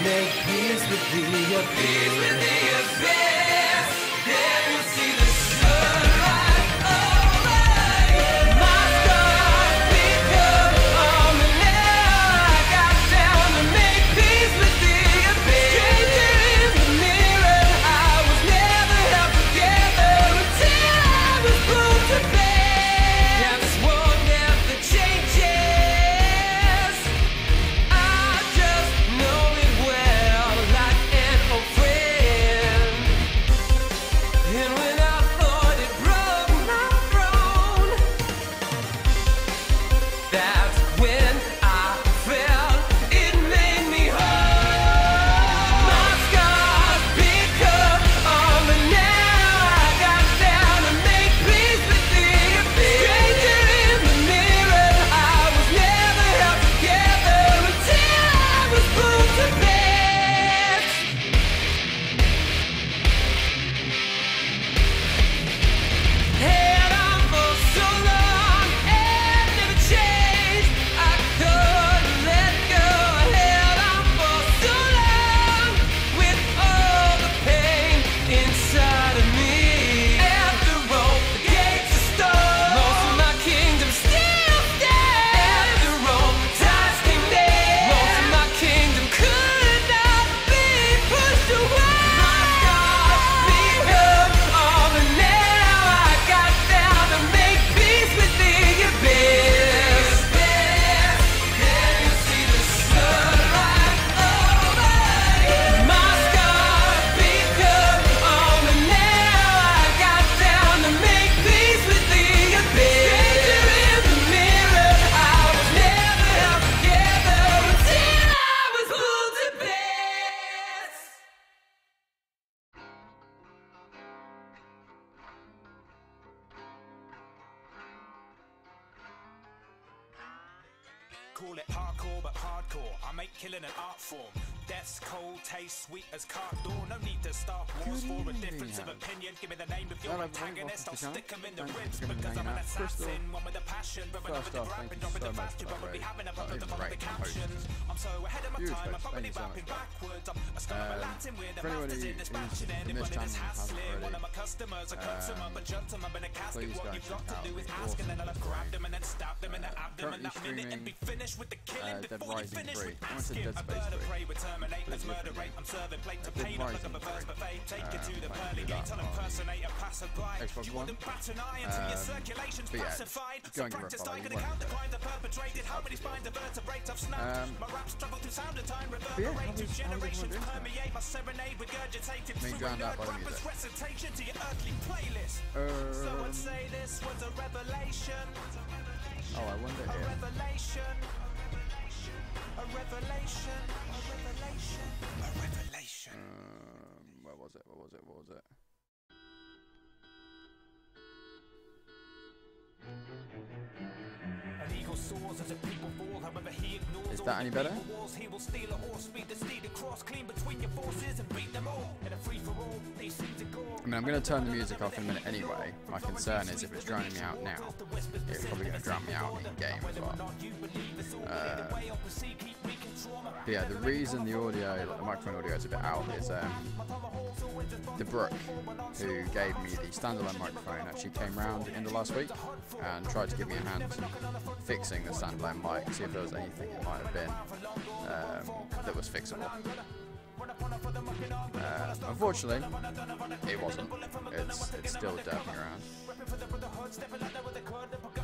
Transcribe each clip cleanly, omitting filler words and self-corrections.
make peace with the abyss. Peace with the abyss. Then you see the sunlight over my scars become armor. Now I got down to make peace with the abyss. Stranger in the mirror, I was never held together until I was put to bed. Now this world never changes. I just know it well, like an old friend. And when I thought it broke my throne, that's when I felt it made me whole. My scars become armor. Now I got down to make peace with the abyss. Stranger in the mirror, I was never held together until I was put to bed. Held on for so long and never changed. I couldn't let go. Held on for so long with all the pain inside of me. After all, the gates are stone. Most of my kingdom still stands. After all, ties came down. Most of my kingdom could not be pushed away. My scars become armor. Now I got down to make peace with the abyss. Then you see the sunlight over my scars become armor. Now I got down to make peace with the abyss. Stranger in the mirror, I was never held together until I was put to bed. Call it hardcore, but hardcore. I make killing an art form. Death's cold, taste sweet as cart door. No need to start wars for a difference of opinion. Give me the name of your antagonist. I'll stick him in the ribs because I'm an assassin. One with a passion, but another the rapping, dropping the fast. You're probably having a problem to follow the captions. I'm so ahead of my time, I'm probably rapping backwards. I'm a scholar Latin with a master's in dispatching. Anyone that is hassling, one of my customers, a consumer, but gentleman in a casket. What you've got to do is ask, and then I'll have grabbed them and then stabbed them in the abdomen. That minute and be finished with the killing before you finish with asking. A bird of prey with terminate as murder rate. I'm serving plate to pain up like a perverse buffet. Take you to the pearly gates. I'll impersonate a passerby. You wouldn't bat an eye until your circulation's pacified. So practiced I could account the crimes I perpetrated. How many spines of vertebrates I've snapped. My raps travel through sound and time. Reverberate to generations. Permeate my serenade. Regurgitated through a nerd rapper's recitation to your earthly playlist. So I'd say this was a revelation. Oh, I wonder A here. revelation. A revelation. A revelation. A revelation. Where was it? Where was it? Where was it? An eagle soars as a people fall. However, he ignores Is that any better? walls. He will steal a horse, speed the steed across, clean between your forces and beat them all. In a free for all, they seem to go. I mean, I'm going to turn the music off in a minute anyway. My concern is if it's drowning me out now, it's probably going to drown me out in game as well. But yeah, the reason the audio, like the microphone audio is a bit out is the Brook, who gave me the standalone microphone, actually came round at the end of last week and tried to give me a hand fixing the standalone mic, see if there was anything it might have been that was fixable. Unfortunately, it wasn't. It's still derping around.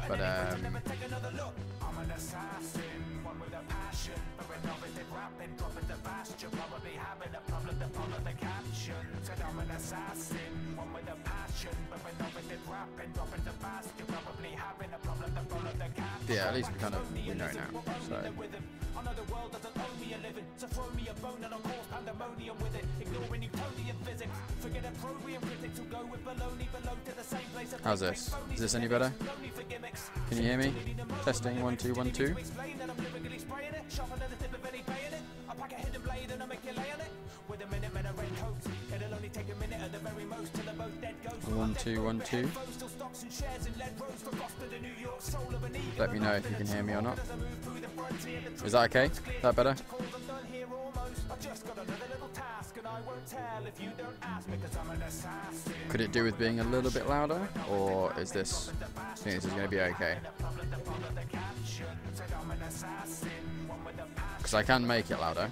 But I'm an assassin, one with a passion, but innovative rapping, dropping the fast. You're probably having a problem to follow the caption. Said I'm an assassin, one with a passion, but innovative rapping, dropping the fast. You're probably having a problem to follow the caption. yeah, at least we know now. So. Another world doesn't owe me a living, so throw me a bone and I'll cause pandemonium with it. Ignoring Newtonian physics, forget a program critics who go with baloney below to the same place. How's this? Is this any better? Can you hear me? Testing 1 2 1 2. I pack a hidden blade and I make you lay on it. With a minute men a red coat. It'll only take a minute at the very most till the both dead ghosts. 1 2 1 2. Let me know if you can hear me or not. Is that okay? Is that better? Could it do with being a little bit louder, or is this? I think this is going to be okay. Because I can make it louder.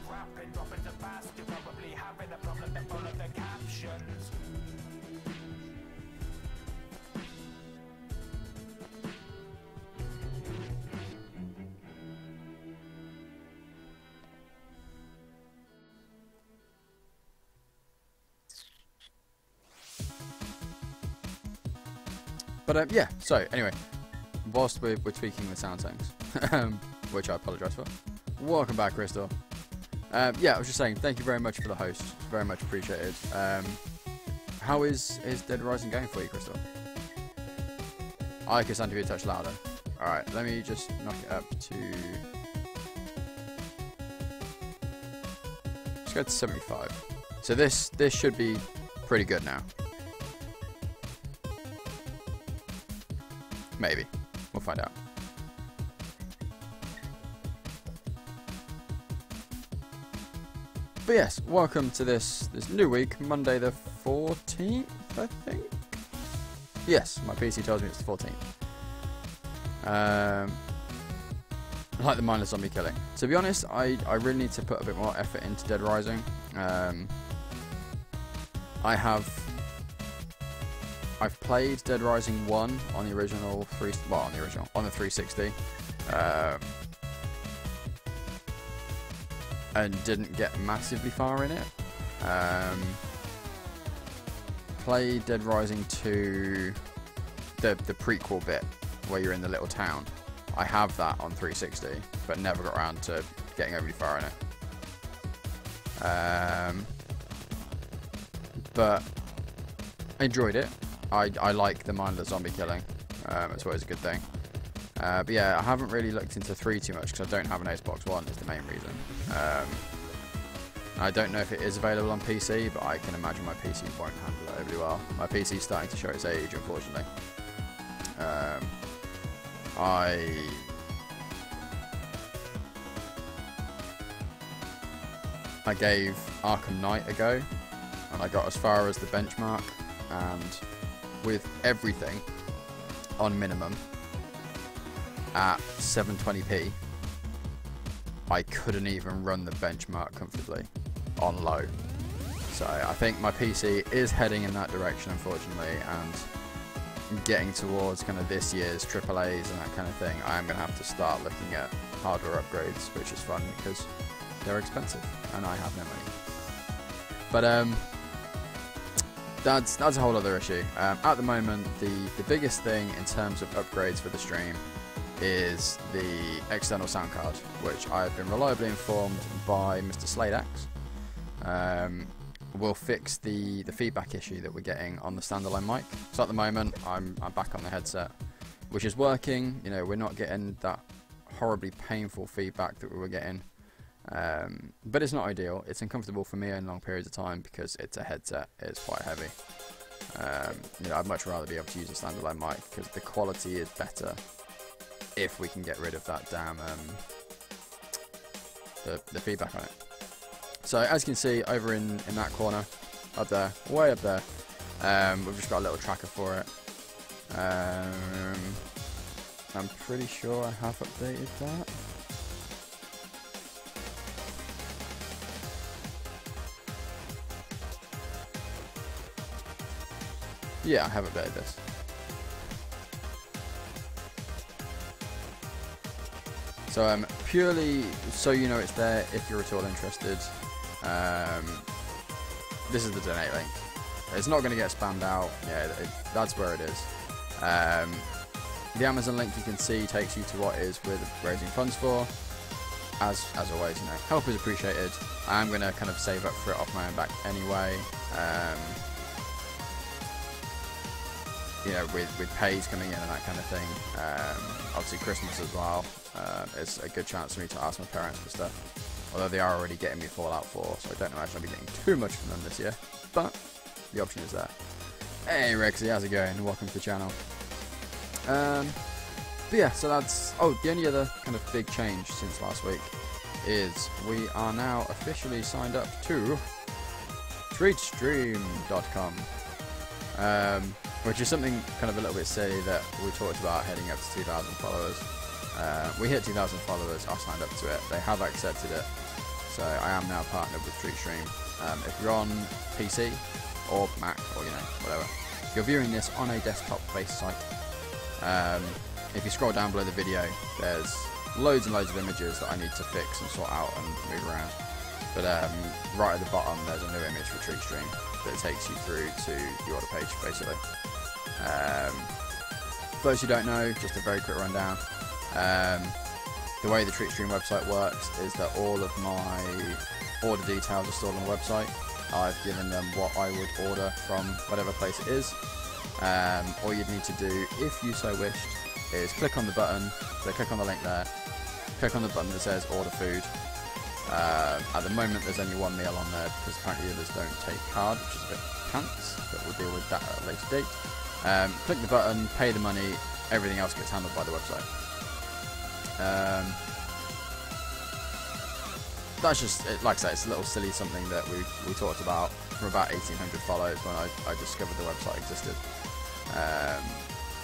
But yeah, so anyway, whilst we're tweaking the sound settings, which I apologise for, welcome back, Crystal. Yeah, I was just saying, thank you very much for the host, very much appreciated. How is Dead Rising going for you, Crystal? I can sound to be a touch louder. Alright, let me just knock it up to... Let's go to 75. So this should be pretty good now. Maybe. We'll find out. But yes, welcome to this new week, Monday the 14th, I think? Yes, my PC tells me it's the 14th. I like the mindless zombie killing. To be honest, I really need to put a bit more effort into Dead Rising. I've played Dead Rising 1 on the original on the 360, and didn't get massively far in it. Played Dead Rising 2, the prequel bit where you're in the little town. I have that on 360, but never got around to getting overly far in it. But I enjoyed it. I like the mindless zombie killing. It's always a good thing. But yeah, I haven't really looked into 3 too much because I don't have an Xbox One is the main reason. I don't know if it is available on PC, but I can imagine my PC won't handle it overly well. My PC is starting to show its age, unfortunately. I gave Arkham Knight a go, and I got as far as the benchmark, and with everything on minimum at 720p, I couldn't even run the benchmark comfortably on low. So I think my PC is heading in that direction, unfortunately, and getting towards kind of this year's AAAs and that kind of thing. I am going to have to start looking at hardware upgrades, which is fun because they're expensive and I have no money. But that's a whole other issue. At the moment, the biggest thing in terms of upgrades for the stream is the external sound card, which I've been reliably informed by Mr. Sladeaxe will fix the feedback issue that we're getting on the standalone mic. So at the moment, I'm back on the headset, which is working. You know, we're not getting that horribly painful feedback that we were getting. But it's not ideal. It's uncomfortable for me in long periods of time because it's a headset. It's quite heavy. You know, I'd much rather be able to use a standalone mic because the quality is better if we can get rid of that damn the feedback on it. So as you can see over in that corner, up there, way up there, we've just got a little tracker for it. I'm pretty sure I have updated that. Yeah, I have updated this. So purely so you know it's there if you're at all interested, this is the donate link. It's not going to get spammed out. Yeah, that's where it is. The Amazon link you can see takes you to what is we're raising funds for. As always, you know, help is appreciated. I'm going to kind of save up for it off my own back anyway. You know, with pays coming in and that kind of thing. Obviously Christmas as well. It's a good chance for me to ask my parents for stuff. Although they are already getting me Fallout 4, so I don't imagine I'll be getting too much from them this year. But the option is there. Hey Rexy, how's it going? Welcome to the channel. But yeah, so that's... Oh, the only other kind of big change since last week is we are now officially signed up to treatstream.com, which is something kind of a little bit silly that we talked about heading up to 2,000 followers. We hit 2,000 followers, I signed up to it, they have accepted it, so I am now partnered with TreatStream. If you're on PC or Mac or whatever, you're viewing this on a desktop-based site. If you scroll down below the video, there's loads and loads of images that I need to fix and sort out and move around. But right at the bottom, there's a new image for TreatStream that takes you through to the order page, basically. For those who don't know, just a very quick rundown. The way the TreatStream website works is that all of my order details are stored on the website. I've given them what I would order from whatever place it is. All you'd need to do, if you so wished, is click on the button, so click on the link there, click on the button that says order food. At the moment there's only one meal on there because apparently others don't take card, which is a bit pants, but we'll deal with that at a later date. Click the button, pay the money, everything else gets handled by the website. That's just, like I say, it's a little silly something that we talked about from about 1,800 followers when I discovered the website existed.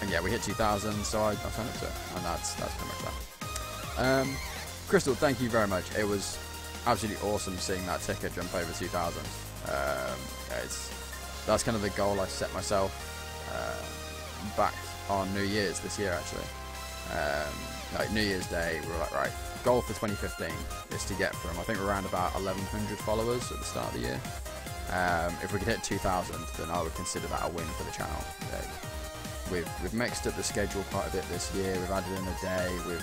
And yeah, we hit 2,000, so I signed up to it, and that's pretty much that. Crystal, thank you very much. It was absolutely awesome seeing that ticker jump over 2,000. That's kind of the goal I set myself back on New Year's this year, actually. Like New Year's Day, we were like, right, goal for 2015 is to get from, I think we're around about 1,100 followers at the start of the year. If we could hit 2,000, then I would consider that a win for the channel. We've mixed up the schedule quite a bit this year. We've added in a day. We've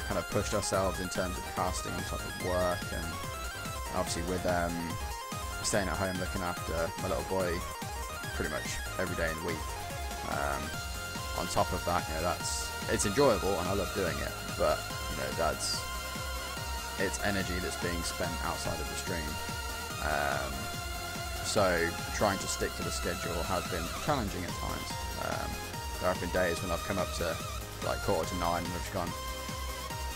kind of pushed ourselves in terms of casting on top of work, and obviously with staying at home looking after my little boy pretty much every day in the week. On top of that, it's enjoyable and I love doing it, but it's energy that's being spent outside of the stream. So trying to stick to the schedule has been challenging at times. There have been days when I've come up to like 8:45 and I've just gone,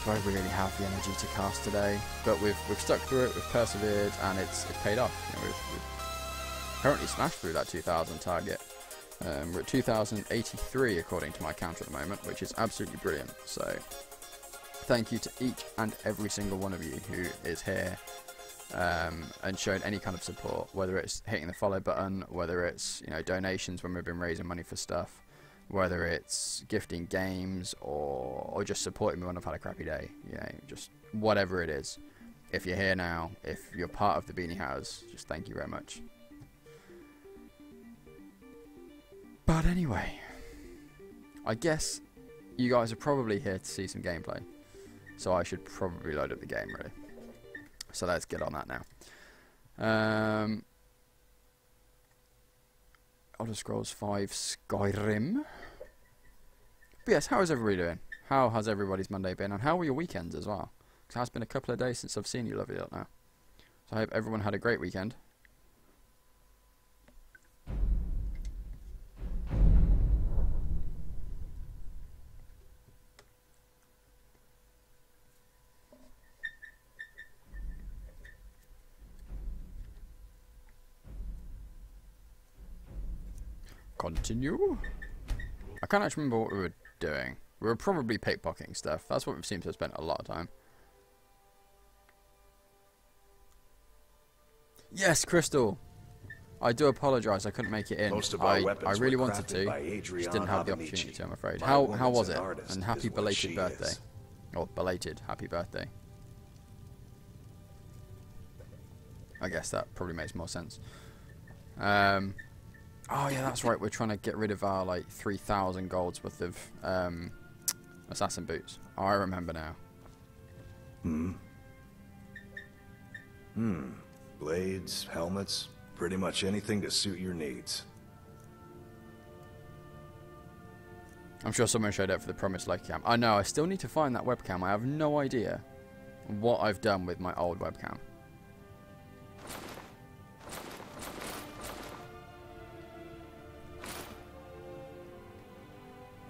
do I really have the energy to cast today? But we've stuck through it, we've persevered, and it's paid off. We've currently smashed through that 2,000 target. We're at 2,083 according to my count at the moment, which is absolutely brilliant. So thank you to each and every single one of you who is here and showed any kind of support, whether it's hitting the follow button, whether it's donations when we've been raising money for stuff, whether it's gifting games or just supporting me when I've had a crappy day, just whatever it is. If you're here now, if you're part of the Beanie House, just thank you very much. But anyway, I guess you guys are probably here to see some gameplay, so I should probably load up the game, really. So let's get on that now. Elder Scrolls 5 Skyrim. But yes, how is everybody doing? How has everybody's Monday been? And how were your weekends as well? Because it has been a couple of days since I've seen you lovely lot now. So I hope everyone had a great weekend. Continue. I can't actually remember what we were doing. We were probably pickpocketing stuff. That's what we've seemed to have spent a lot of time. Yes, Crystal. I do apologise. I couldn't make it in. I really wanted to. Just didn't have the opportunity to, I'm afraid. How was it? And happy belated birthday. Or belated happy birthday. I guess that probably makes more sense. Oh yeah, that's right. We're trying to get rid of our like 3,000 golds worth of assassin boots. Oh, I remember now. Blades, helmets, pretty much anything to suit your needs. I'm sure someone showed up for the promised webcam. I know. I still need to find that webcam. I have no idea what I've done with my old webcam.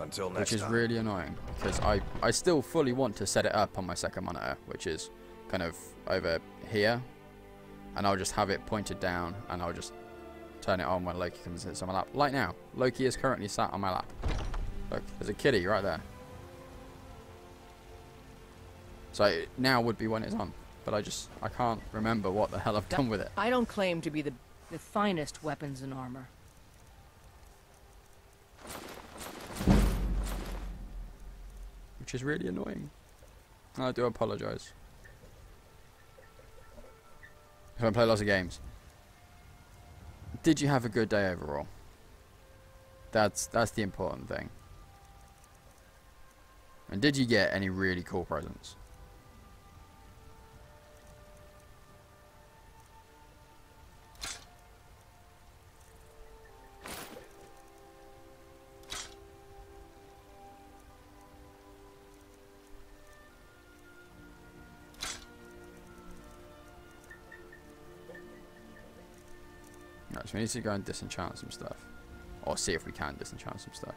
Until next which is time. really annoying, because I still fully want to set it up on my second monitor, which is kind of over here, and I'll just have it pointed down, and I'll just turn it on when Loki comes and sits on my lap. Like now, Loki is currently sat on my lap. Look, there's a kitty right there. So now would be when it's on, but I can't remember what the hell I've done with it. I don't claim to be the finest weapons and armor. Which is really annoying. I do apologise. If I play lots of games. Did you have a good day overall? That's the important thing. And did you get any really cool presents? Right, so we need to go and disenchant some stuff. Or see if we can disenchant some stuff.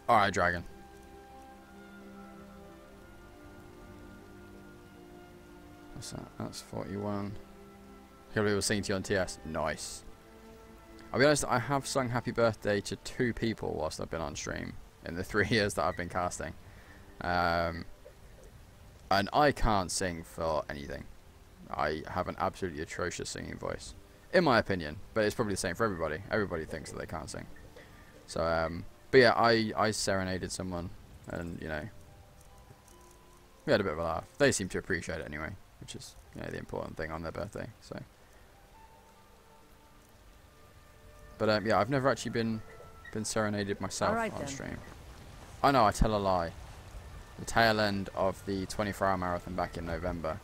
Alright, dragon. What's that? That's 41. He'll be sing to you on TS. Nice. I'll be honest, I have sung happy birthday to 2 people whilst I've been on stream. In the 3 years that I've been casting. And I can't sing for anything. I have an absolutely atrocious singing voice, in my opinion, but it's probably the same for everybody. Everybody thinks that they can't sing. So, but yeah, I serenaded someone, and you know, we had a bit of a laugh. They seem to appreciate it anyway, which is, you know, the important thing on their birthday. So, but yeah, I've never actually been serenaded myself on stream. Oh no, I tell a lie. The tail end of the 24-hour marathon back in November,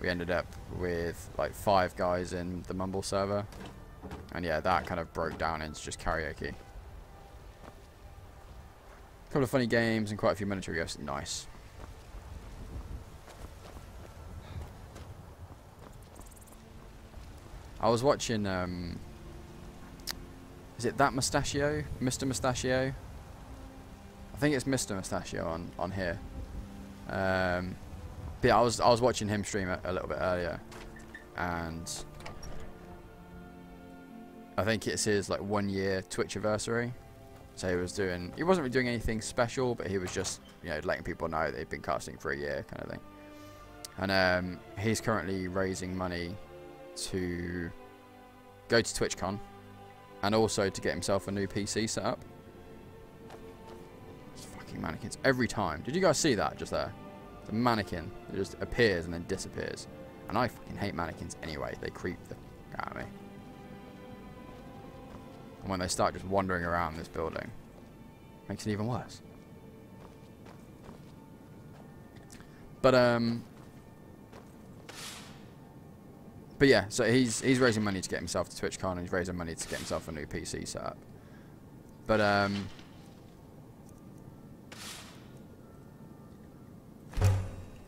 we ended up with like 5 guys in the Mumble server, and yeah, that kind of broke down into just karaoke. A couple of funny games and quite a few miniature gifts. Nice. I was watching, is it that Mustachio? Mr. Mustachio? I think it's Mr. Mustachio on here. But yeah, I was watching him stream a little bit earlier, and I think it's his like 1-year Twitch anniversary. So he wasn't really doing anything special, but he was just, you know, letting people know that he'd been casting for a year, kind of thing. And he's currently raising money to go to TwitchCon, and also to get himself a new PC set up. It's fucking mannequins every time. Did you guys see that just there? The mannequin that just appears and then disappears, and I fucking hate mannequins anyway. They creep the out of me. And when they start just wandering around this building, makes it even worse. But yeah, so he's raising money to get himself to TwitchCon, and he's raising money to get himself a new PC set up. But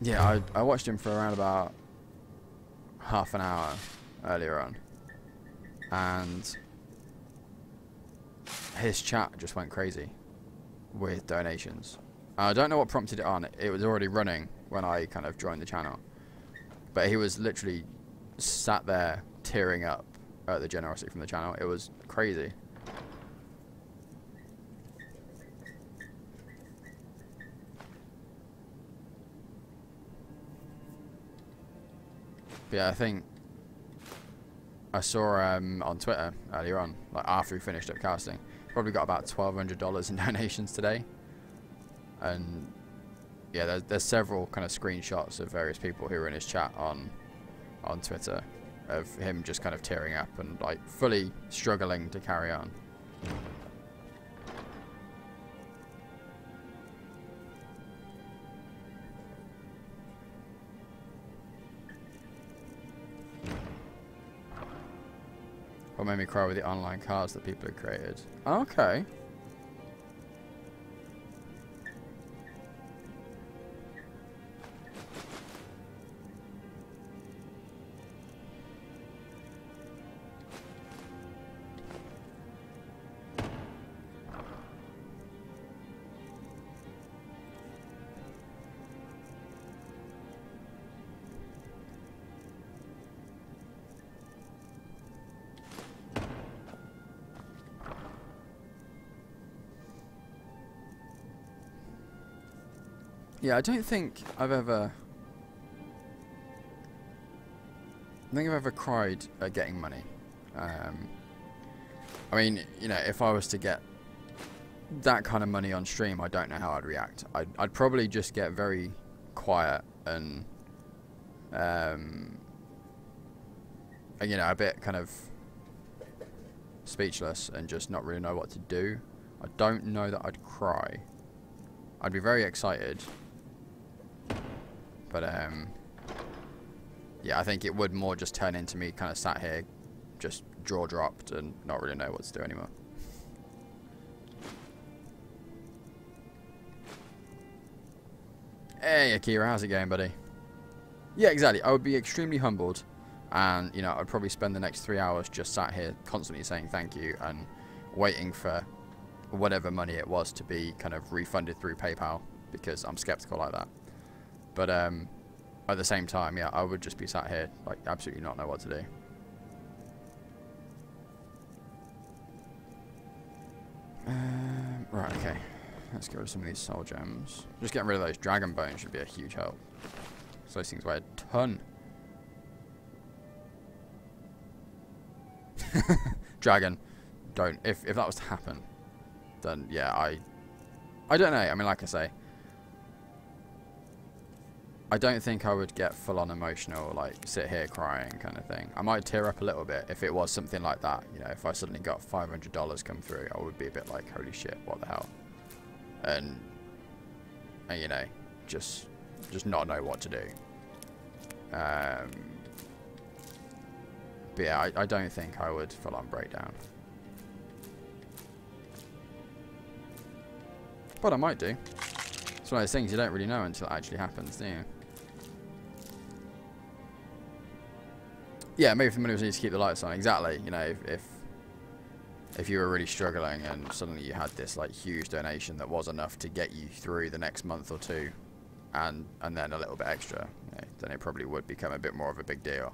yeah, I watched him for around about half an hour earlier on, and his chat just went crazy with donations. I don't know what prompted it on. It was already running when I kind of joined the channel, but he was literally sat there tearing up at the generosity from the channel. It was crazy. Yeah, I think I saw on Twitter earlier on, like after he finished up casting, probably got about $1,200 in donations today. And yeah, there's several kind of screenshots of various people who were in his chat on Twitter of him just kind of tearing up and like fully struggling to carry on. What made me cry with the online cards that people had created. Okay. Yeah, I don't think I've ever... I think I've ever cried at getting money. I mean, you know, if I was to get that kind of money on stream, I don't know how I'd react. I'd probably just get very quiet and, you know, a bit kind of speechless and just not really know what to do. I don't know that I'd cry. I'd be very excited. But, yeah, I think it would more just turn into me kind of sat here, just jaw dropped and not really know what to do anymore. Hey, Akira, how's it going, buddy? Yeah, exactly. I would be extremely humbled, and, you know, I'd probably spend the next 3 hours just sat here constantly saying thank you and waiting for whatever money it was to be kind of refunded through PayPal, because I'm skeptical like that. But, at the same time, yeah, I would just be sat here, like, absolutely not know what to do. Right, okay. Let's get rid of some of these soul gems. Just getting rid of those dragon bones should be a huge help. So those things weigh a ton. Dragon, don't. If that was to happen, then yeah, I don't know. I mean, like I say, I don't think I would get full on emotional, like sit here crying kind of thing. I might tear up a little bit if it was something like that. You know, if I suddenly got $500 come through, I would be a bit like, holy shit, what the hell? And you know, just not know what to do. But yeah, I don't think I would full on break down. But I might do. It's one of those things you don't really know until it actually happens, do you? Yeah, maybe if the money was need to keep the lights on. Exactly. You know, if you were really struggling and suddenly you had this like huge donation that was enough to get you through the next month or two, and then a little bit extra, you know, then it probably would become a bit more of a big deal.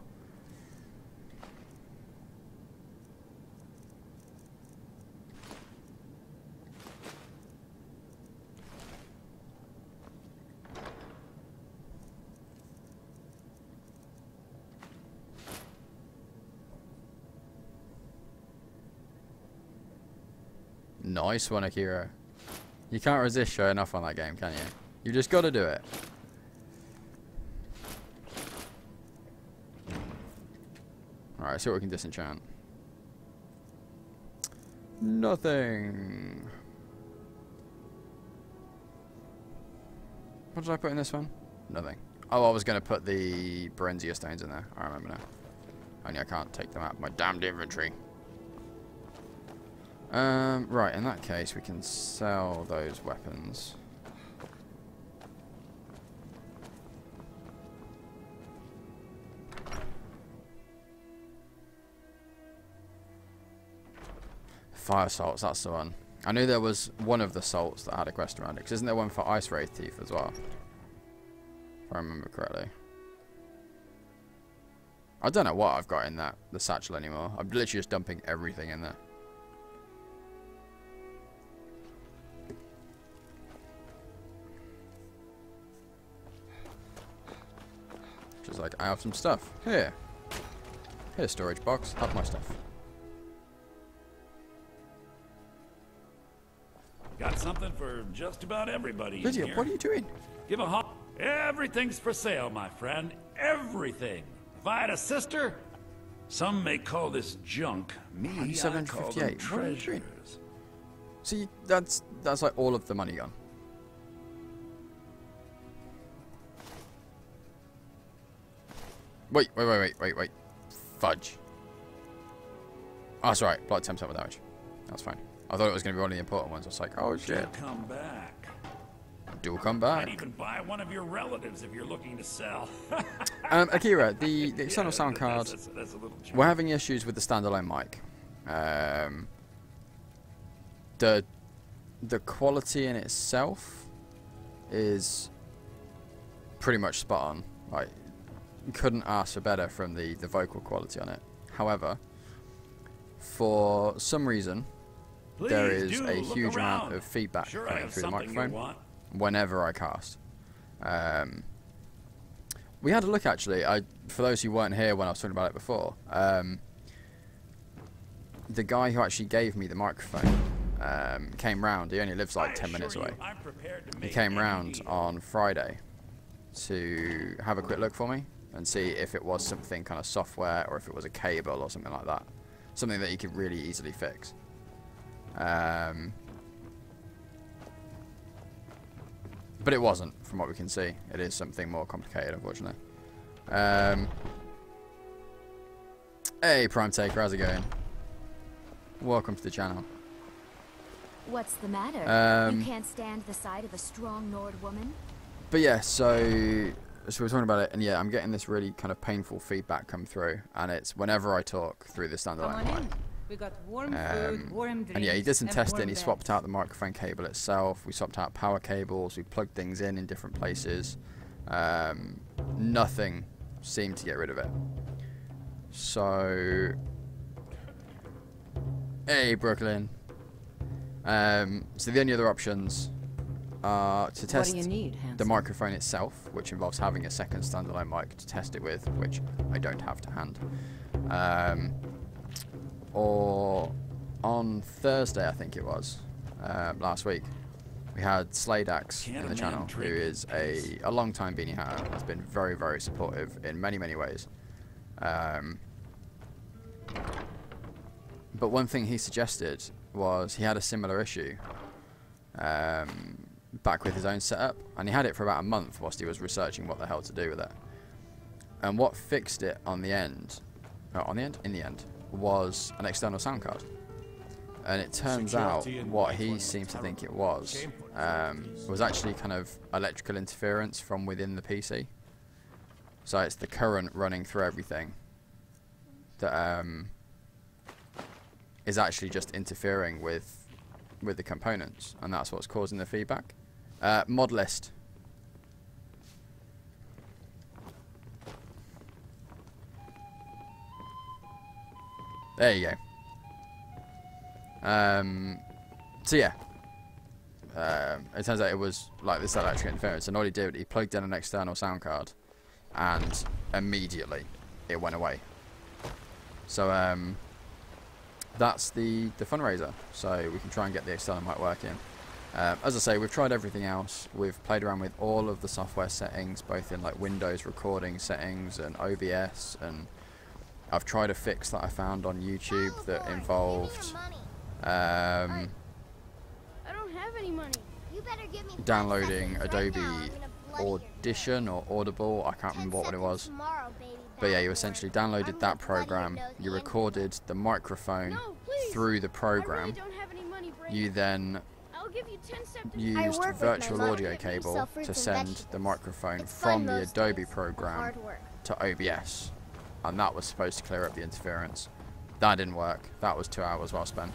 Nice one, Akira. You can't resist showing off on that game, can you? You just got to do it. Alright, see what we can disenchant. Nothing. What did I put in this one? Nothing. Oh, I was going to put the Berenzia stones in there. I remember now. Only I can't take them out of my damned inventory. Right, in that case, we can sell those weapons. Fire salts, that's the one. I knew there was one of the salts that had a quest around it, because isn't there one for Ice Wraith Teeth as well? If I remember correctly. I don't know what I've got in the satchel anymore. I'm literally just dumping everything in there. Just like, I have some stuff. Here. Here's storage box. Have my stuff. Got something for just about everybody. Lydia, what are you doing? Give a hop. Everything's for sale, my friend. Everything. If I had a sister, some may call this junk. Me, I call them 758. What are you doing? treasures. See, that's like all of the money gone. Wait. Fudge. Oh, that's right. Blood 10% with damage. That's fine. I thought it was going to be one of the important ones. I was like, oh shit. Come back. Do come I'd back. even buy one of your relatives if you're looking to sell. Akira, the external sound card. That's a little We're having issues with the standalone mic. The quality in itself is pretty much spot on. Like, couldn't ask for better from the vocal quality on it. However, for some reason, there is a huge amount of feedback coming through the microphone whenever I cast. We had a look actually. For those who weren't here when I was talking about it before, the guy who actually gave me the microphone came round. He only lives like 10 minutes away. He came round on Friday to have a quick look for me and see if it was something kind of software or if it was a cable or something like that. Something that you could really easily fix. But it wasn't, from what we can see. It is something more complicated, unfortunately. Hey, Prime Taker, how's it going? Welcome to the channel. What's the matter? You can't stand the sight of a strong Nord woman? But yeah, so we're talking about it, and yeah, I'm getting this really kind of painful feedback come through, and it's whenever I talk through the standalone mic. We got warm food, warm drinks, and yeah, he did some and testing. warm He beds. swapped out the microphone cable itself. We swapped out power cables. We plugged things in different places. Nothing seemed to get rid of it. So, hey, Brooklyn. So the only other options are to test What do you need, the handsome? microphone itself, which involves having a second standalone mic to test it with, which I don't have to hand. Or on Thursday, I think it was, last week, we had Slaydax in the channel, who is a long-time Beanie Hatter, has been very, very supportive in many, many ways. But one thing he suggested was he had a similar issue back with his own setup, and he had it for about a month whilst he was researching what the hell to do with it. And what fixed it in the end, was an external sound card. And it turns out what he seems to think it was actually kind of electrical interference from within the PC. So it's the current running through everything that is actually just interfering with the components, and that's what's causing the feedback. Mod list. There you go. So yeah, it turns out it was like this electric interference, and all he did, he plugged in an external sound card, and immediately it went away. So that's the fundraiser. So we can try and get the external mic working. As I say, we've tried everything else. We've played around with all of the software settings, both in like Windows recording settings and OBS, and I've tried a fix that I found on YouTube that involved I don't have any money. You better give me downloading Adobe Audition or Audible. I can't remember what it was. But yeah, you essentially downloaded that program, you recorded the microphone through the program, you then used virtual audio cable to send the microphone from the Adobe program to OBS, and that was supposed to clear up the interference. That didn't work. That was 2 hours well spent.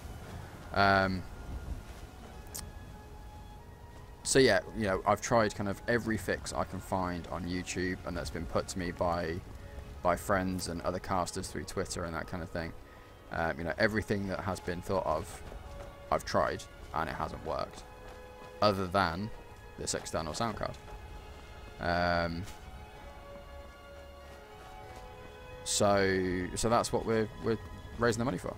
So yeah, you know, I've tried kind of every fix I can find on YouTube, and that's been put to me by friends and other casters through Twitter and that kind of thing. You know, everything that has been thought of, I've tried, and it hasn't worked, other than this external sound card. So that's what we're raising the money for.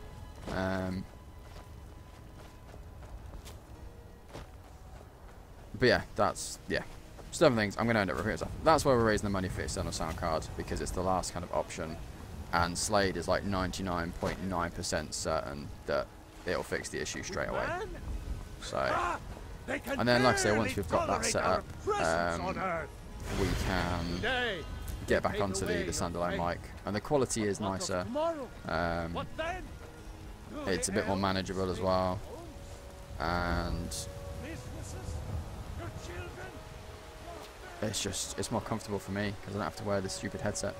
But yeah, that's, yeah. Just other things, I'm going to end up repeating stuff. That's why we're raising the money for the external sound card, because it's the last kind of option, and Slade is like 99.9% certain that it'll fix the issue straight away. So, and then like I say, once we've got that set up, we can get back onto the standalone mic, and the quality is nicer. It's a bit more manageable as well, and it's more comfortable for me because I don't have to wear this stupid headset.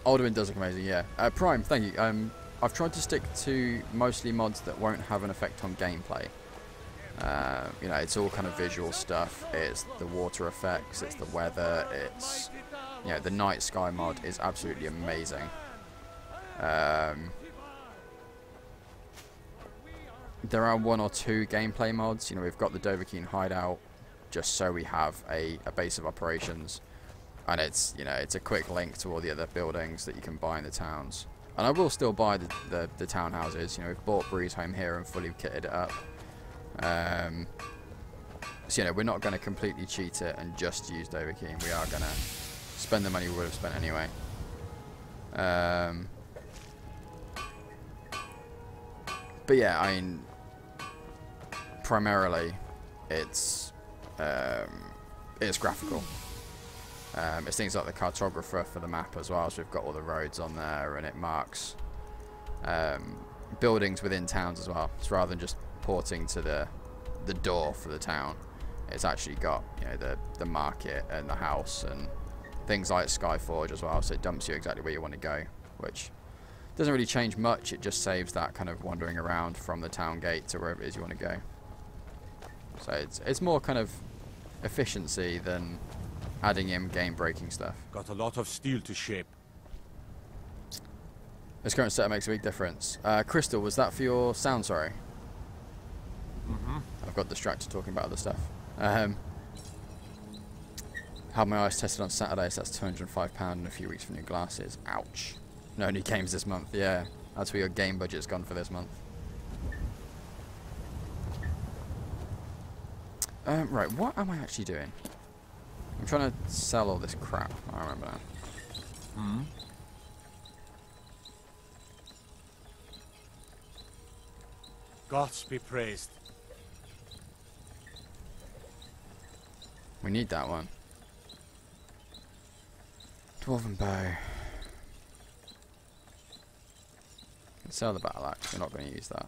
Alderman does look amazing, yeah. Prime, thank you. I've tried to stick to mostly mods that won't have an effect on gameplay. You know, it's all kind of visual stuff. It's the water effects, it's the weather, it's you know, the night sky mod is absolutely amazing. There are 1 or 2 gameplay mods. You know, we've got the Dovahkiin hideout, just so we have a base of operations, and it's, you know, it's a quick link to all the other buildings that you can buy in the towns. And I will still buy the townhouses. You know, we've bought Breeze Home here and fully kitted it up. So, you know, we're not going to completely cheat it and just use Dovahkiin. We are going to spend the money we would have spent anyway. But yeah, I mean, primarily it's graphical. It's things like the cartographer for the map as well, so we've got all the roads on there, and it marks buildings within towns as well. So rather than just porting to the door for the town, it's actually got, you know, the market and the house and things like Skyforge as well, so it dumps you exactly where you want to go, which doesn't really change much. It just saves that kind of wandering around from the town gate to wherever it is you want to go. So it's more kind of efficiency than adding in game-breaking stuff. Got a lot of steel to shape. This current setup makes a big difference. Crystal, was that for your sound? Sorry. I've got distracted talking about other stuff. Had my eyes tested on Saturday, so that's £205 in a few weeks for new glasses. Ouch. No new games this month. Yeah, that's where your game budget's gone for this month. Right, what am I actually doing? I'm trying to sell all this crap. I remember now. Gods be praised. We need that one. Dwarven bow. Sell the battle axe. We're not going to use that.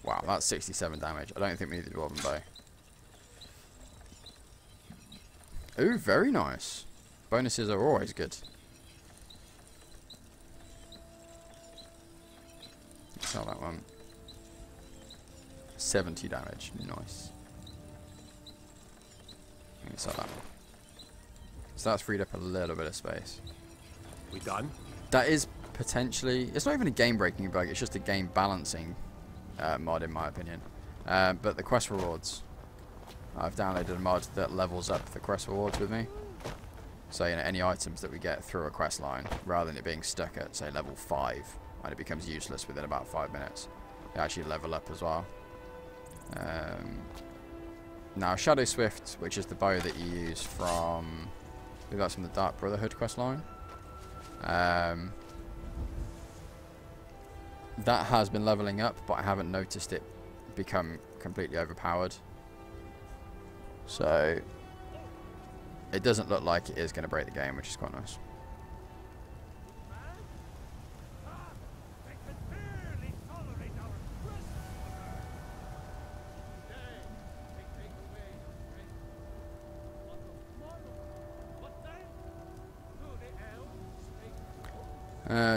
Wow, that's 67 damage. I don't think we need the dwarven bow. Ooh, very nice. Bonuses are always good. Sell that one. 70 damage. Nice. Let me sell that one. So that's freed up a little bit of space. We done? That is potentially... It's not even a game-breaking bug. It's just a game-balancing mod, in my opinion. But the quest rewards... I've downloaded a mod that levels up the quest rewards with me. So, you know, any items that we get through a quest line, rather than it being stuck at, say, level 5, and it becomes useless within about 5 minutes, they actually level up as well. Now, Shadow Swift, which is the bow that you use from... I believe that's from the Dark Brotherhood quest line. That has been leveling up, but I haven't noticed it become completely overpowered. So, it doesn't look like it is going to break the game, which is quite nice.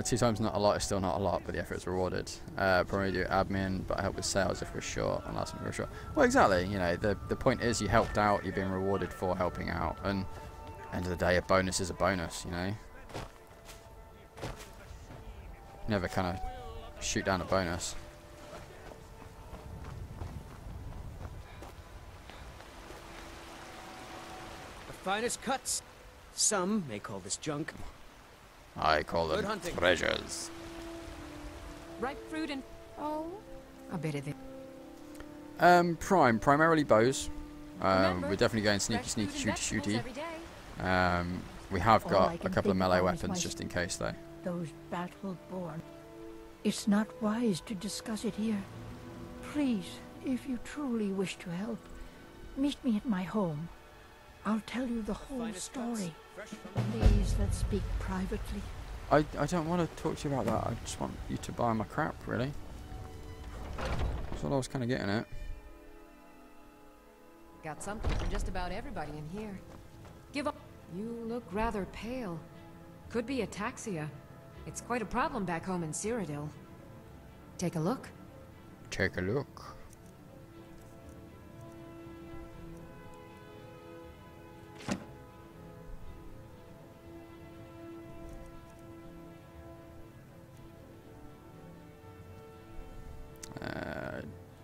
Two times not a lot is still not a lot, but the effort is rewarded. Probably do admin, but I help with sales if we're short, and last time we're short. Well, exactly. You know, the point is you helped out, you're being rewarded for helping out, and end of the day, a bonus is a bonus. You know, never kind of shoot down a bonus. The finest cuts. Some may call this junk. I call them treasures. Ripe fruit and... Oh, a bit of it. Primarily bows. We're definitely going sneaky, shooty. We have got a couple of melee weapons just in case, though. Those battle-born. It's not wise to discuss it here. Please, if you truly wish to help, meet me at my home. I'll tell you the whole story. Please, let's speak privately. I don't want to talk to you about that. I just want you to buy my crap, really. That's what I was kind of getting at. Got something for just about everybody in here. Give up. You look rather pale. Could be ataxia. It's quite a problem back home in Cyrodiil. Take a look. Take a look.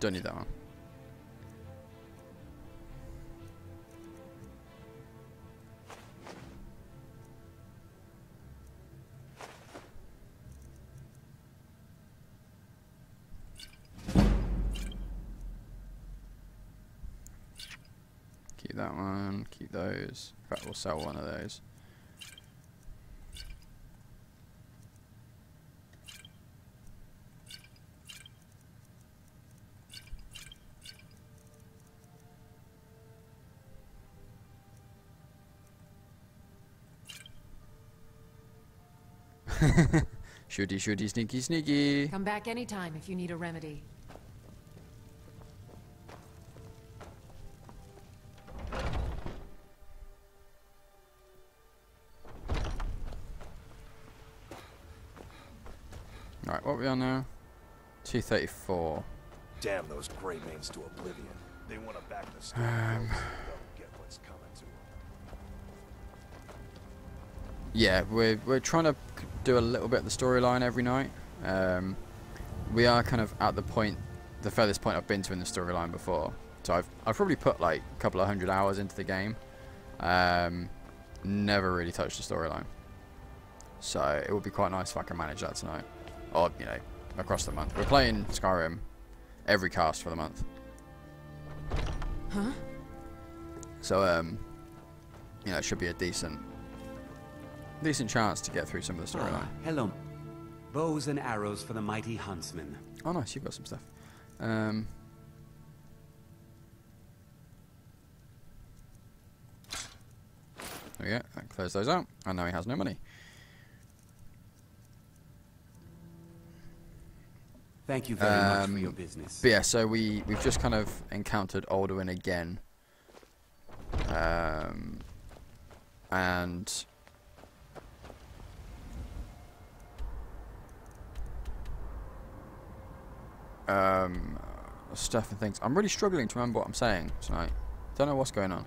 Don't need that one. Keep that one, keep those. In fact, we'll sell one of those. Shooty, shooty, sneaky, sneaky. Come back anytime if you need a remedy. Alright, what are we on now? 234. Damn those Grey Mains to oblivion. They want to back the story. Don't get what's coming to them. Yeah, we're trying to do a little bit of the storyline every night. We are kind of at the point, the furthest point I've been to in the storyline before. So I've probably put like a couple of 100 hours into the game. Never really touched the storyline. So it would be quite nice if I can manage that tonight. Or, you know, across the month. We're playing Skyrim every cast for the month. Huh? So, you know, it should be a decent chance to get through some of the storyline. Hello. Bows and arrows for the mighty huntsman. Oh, nice. You've got some stuff. There we go. That clears those out. And now he has no money. Thank you very much for your business. But yeah, so we've just kind of encountered Alduin again. And stuff and things. I'm really struggling to remember what I'm saying tonight. Don't know what's going on.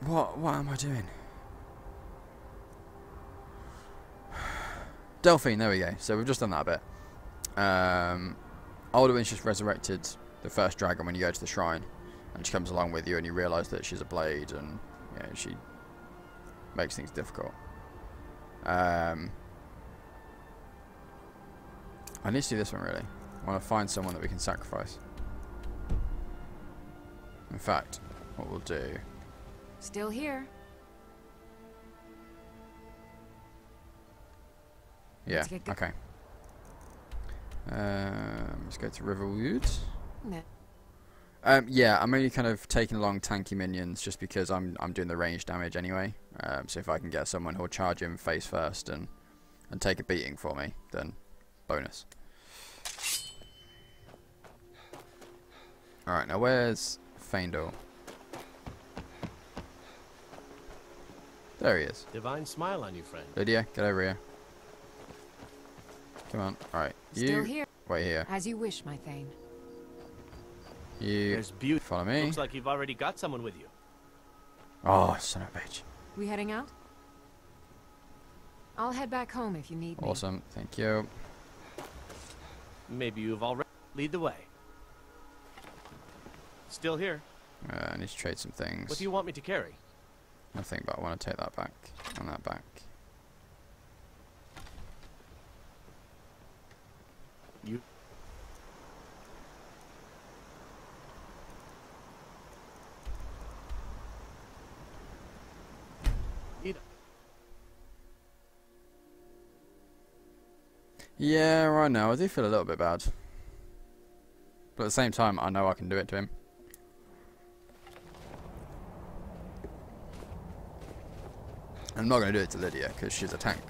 What am I doing? Delphine, there we go. So we've just done that bit. Alduin's just resurrected the first dragon when you go to the shrine, and she comes along with you, and you realise that she's a blade, and you know, she makes things difficult. I need to do this one really. I want to find someone that we can sacrifice. In fact, what we'll do. Still here. Yeah, okay. Let's go to Riverwood. No. Yeah, I'm only kind of taking along tanky minions just because I'm doing the range damage anyway. So if I can get someone who'll charge him face first and take a beating for me, then bonus. Alright, now where's Feindor? There he is. Divine smile on you, friend. Lydia, get over here. Come on. Alright, you Still here. wait here. As you wish, my Thane. You follow me. Looks like you've already got someone with you. Oh, son of a bitch. We heading out? I'll head back home if you need me. Awesome, thank you. Maybe you've already... Lead the way. Still here. I need to trade some things. What do you want me to carry? Nothing, but I want to take that back and that back. You... Yeah, right now I do feel a little bit bad. But at the same time, I know I can do it to him. I'm not going to do it to Lydia, because she's a tank.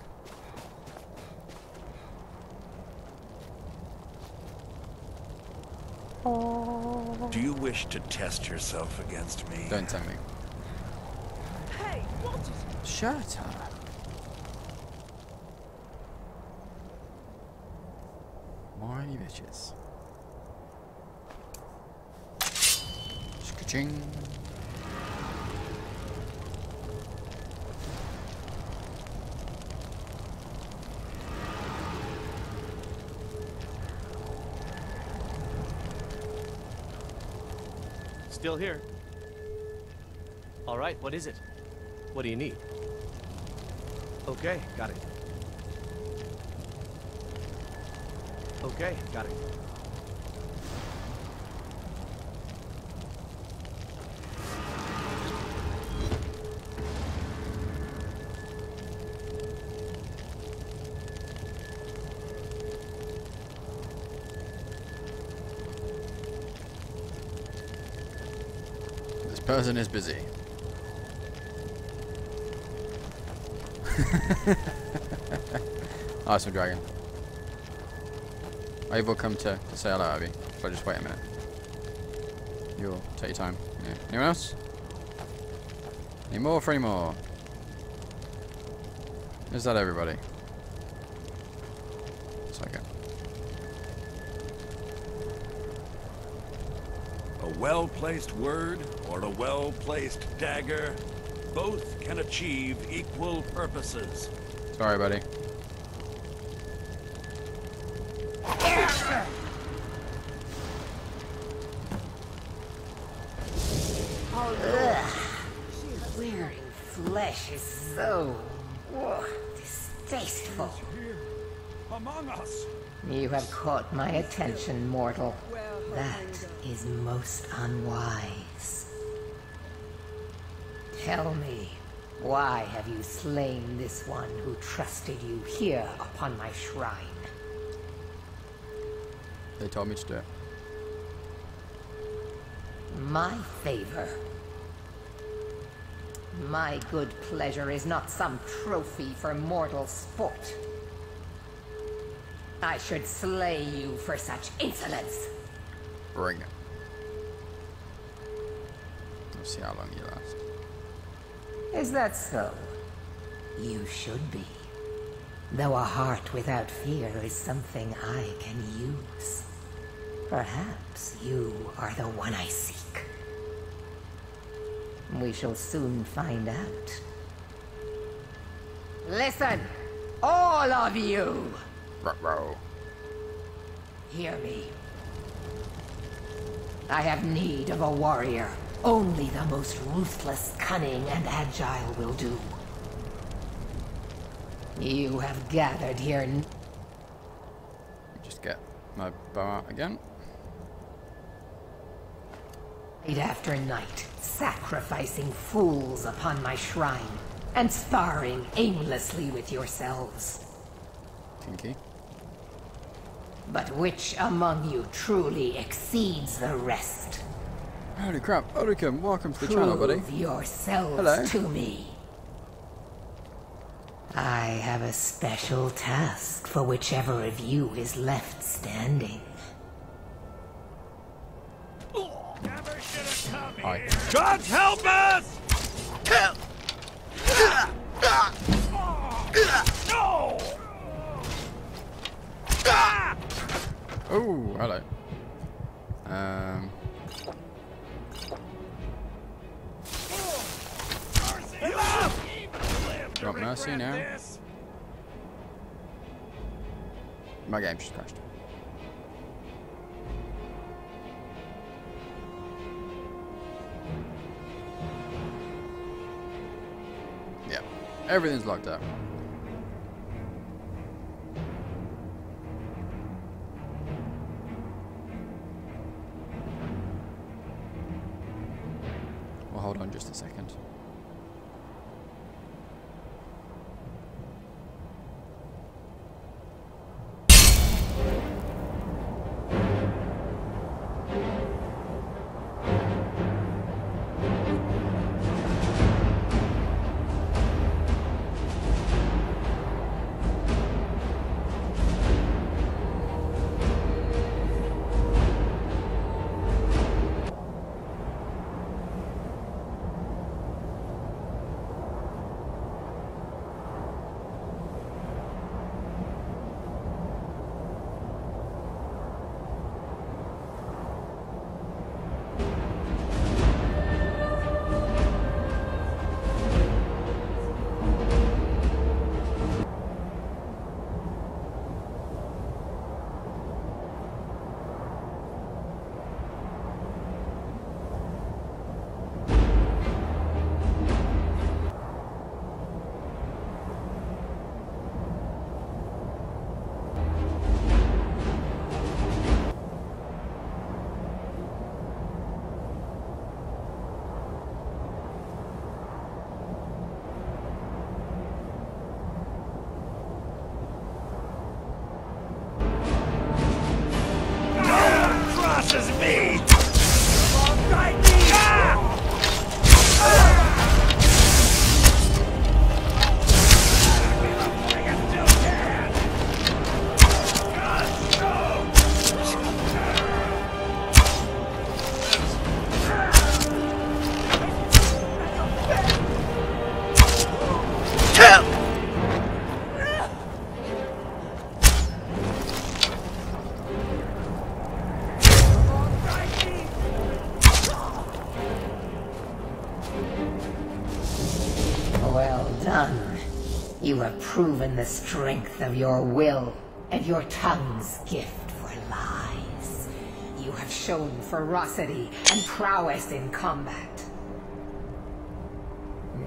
Do you wish to test yourself against me? Don't tempt me. Hey, what is... Shut up. Whiny bitches. Ska-ching. Still here. All right, what is it? What do you need? Okay, got it. Okay, got it. This person is busy. Awesome dragon. Oh, you've all come to say hello, Abby. So just wait a minute. You'll take your time. Yeah. Anyone else? Any more for any more? Is that everybody? It's okay. A well-placed word or a well-placed dagger, both can achieve equal purposes. Sorry, buddy. Wearing flesh is so distasteful. Among us. You have caught my attention, mortal. That is most unwise. Tell me, why have you slain this one who trusted you here upon my shrine? They told me to do it. My favor. My good pleasure is not some trophy for mortal sport. I should slay you for such insolence. Bring it. We'll see how long you last. Is that so? You should be. Though a heart without fear is something I can use. Perhaps you are the one I seek. We shall soon find out. Listen, all of you! Ruh-roh. Hear me. I have need of a warrior. Only the most ruthless, cunning, and agile will do. You have gathered here. Just get my bow out again. Night after night, sacrificing fools upon my shrine, and sparring aimlessly with yourselves. Tinky. But which among you truly exceeds the rest? Holy crap, Odukum, welcome to the channel, buddy. Prove yourselves Hello. to me. I have a special task for whichever of you is left standing. Hi. God help us! No! Oh, hello. Got mercy now. My game just crashed. Yeah, everything's locked up. Well, hold on just a second. You have proven the strength of your will and your tongue's gift for lies. You have shown ferocity and prowess in combat.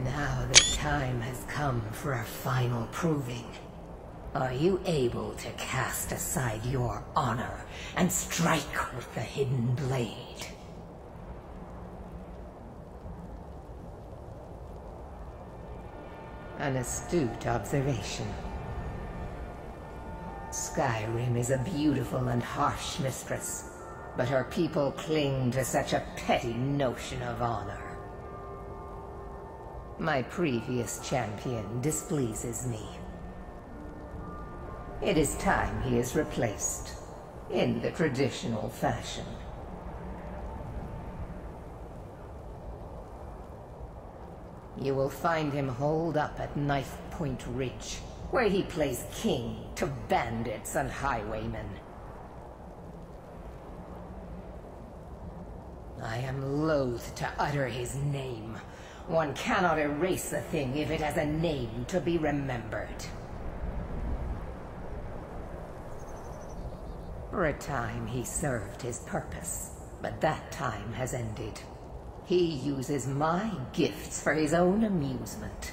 Now the time has come for a final proving. Are you able to cast aside your honor and strike with the hidden blade? An astute observation. Skyrim is a beautiful and harsh mistress, but her people cling to such a petty notion of honor. My previous champion displeases me. It is time he is replaced, in the traditional fashion. You will find him holed up at Knife Point Ridge, where he plays king to bandits and highwaymen. I am loath to utter his name. One cannot erase a thing if it has a name to be remembered. For a time he served his purpose, but that time has ended. He uses my gifts for his own amusement,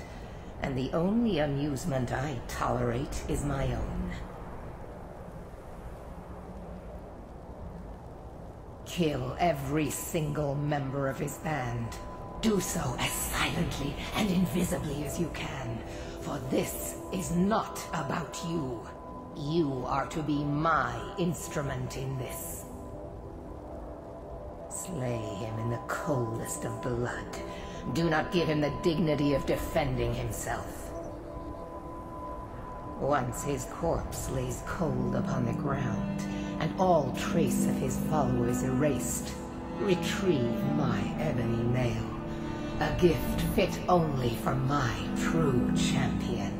and the only amusement I tolerate is my own. Kill every single member of his band. Do so as silently and invisibly as you can, for this is not about you. You are to be my instrument in this. Slay him in the coldest of blood. Do not give him the dignity of defending himself. Once his corpse lays cold upon the ground, and all trace of his followers erased, retrieve my ebony mail. A gift fit only for my true champion.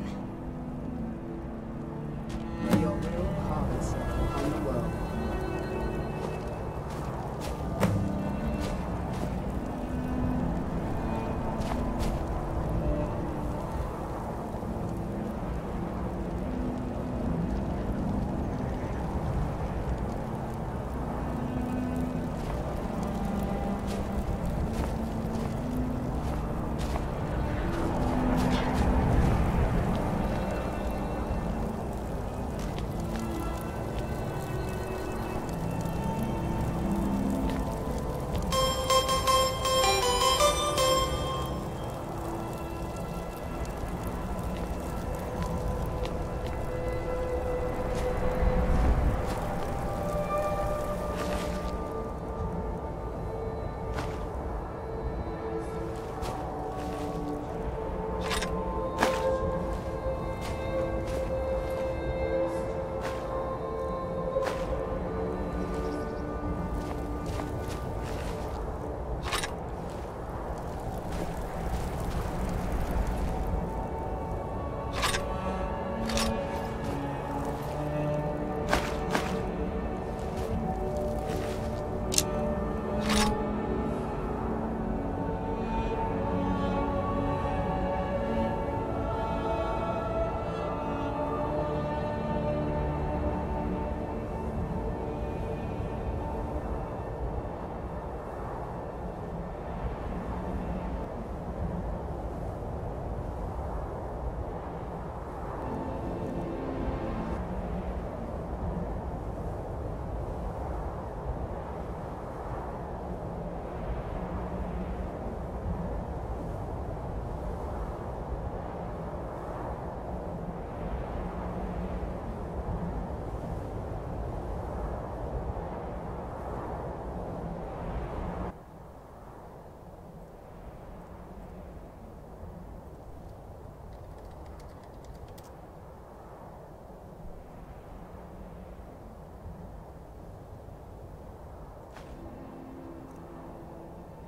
Your will harvest upon the world.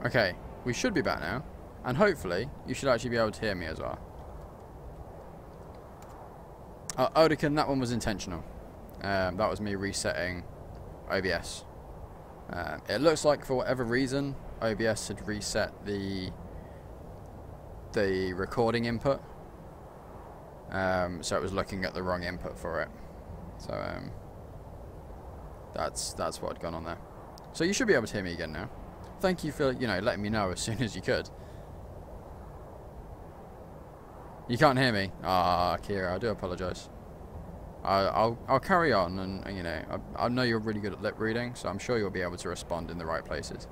Okay, we should be back now, and hopefully you should actually be able to hear me as well. Oh, Odekin, that one was intentional. That was me resetting OBS. It looks like for whatever reason OBS had reset the recording input. So it was looking at the wrong input for it. So that's what had gone on there. So you should be able to hear me again now. Thank you for, you know, letting me know as soon as you could. You can't hear me? Ah, Kira, I do apologise. I'll carry on, and you know, I know you're really good at lip reading, so I'm sure you'll be able to respond in the right places.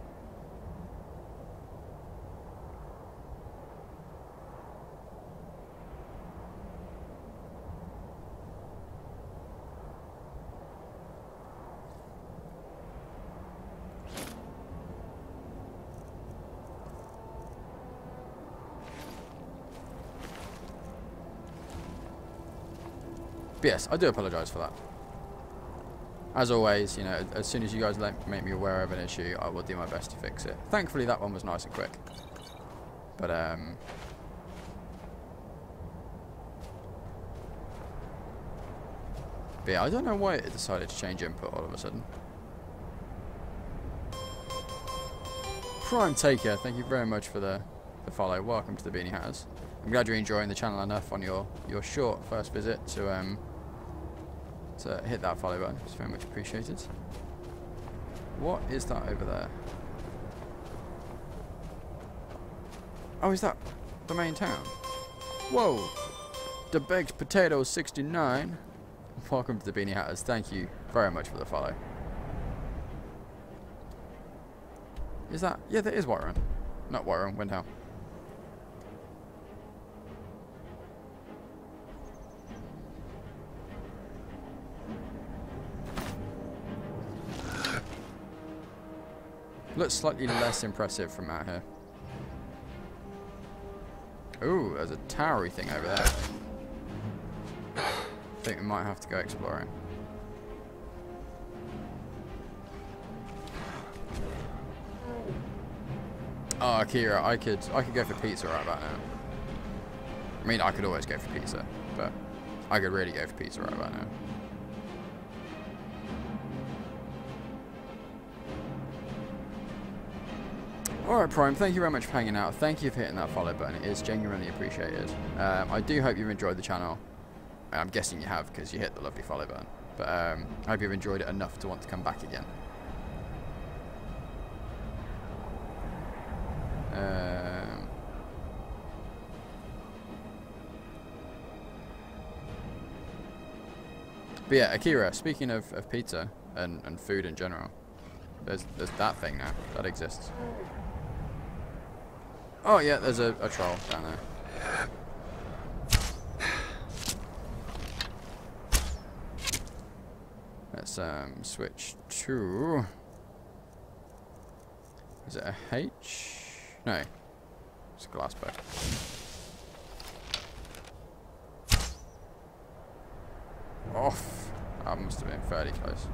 But yes, I do apologise for that. As always, you know, as soon as you guys make me aware of an issue, I will do my best to fix it. Thankfully, that one was nice and quick. But yeah, I don't know why it decided to change input all of a sudden. Prime Taker, thank you very much for the follow. Welcome to the Beanie Hatters. I'm glad you're enjoying the channel enough on your short first visit to hit that follow button. It's very much appreciated. What is that over there? Oh, is that the main town? Whoa! The Baked Potato 69. Welcome to the Beanie Hatters. Thank you very much for the follow. Is that? Yeah, that is Whiterun. Not Whiterun, Windhelm. Looks slightly less impressive from out here. Ooh, there's a towery thing over there. I think we might have to go exploring. Oh, Akira, I could go for pizza right about now. I mean, I could always go for pizza, but I could really go for pizza right about now. Alright, Prime, thank you very much for hanging out. Thank you for hitting that follow button. It is genuinely appreciated. I do hope you've enjoyed the channel. I'm guessing you have because you hit the lovely follow button. But I hope you've enjoyed it enough to want to come back again. But yeah, Akira, speaking of pizza and food in general, there's that thing now. That exists. Oh yeah, there's a troll down there. Let's switch to... Is it a H? No. It's a glass bow. Off. That must have been fairly close.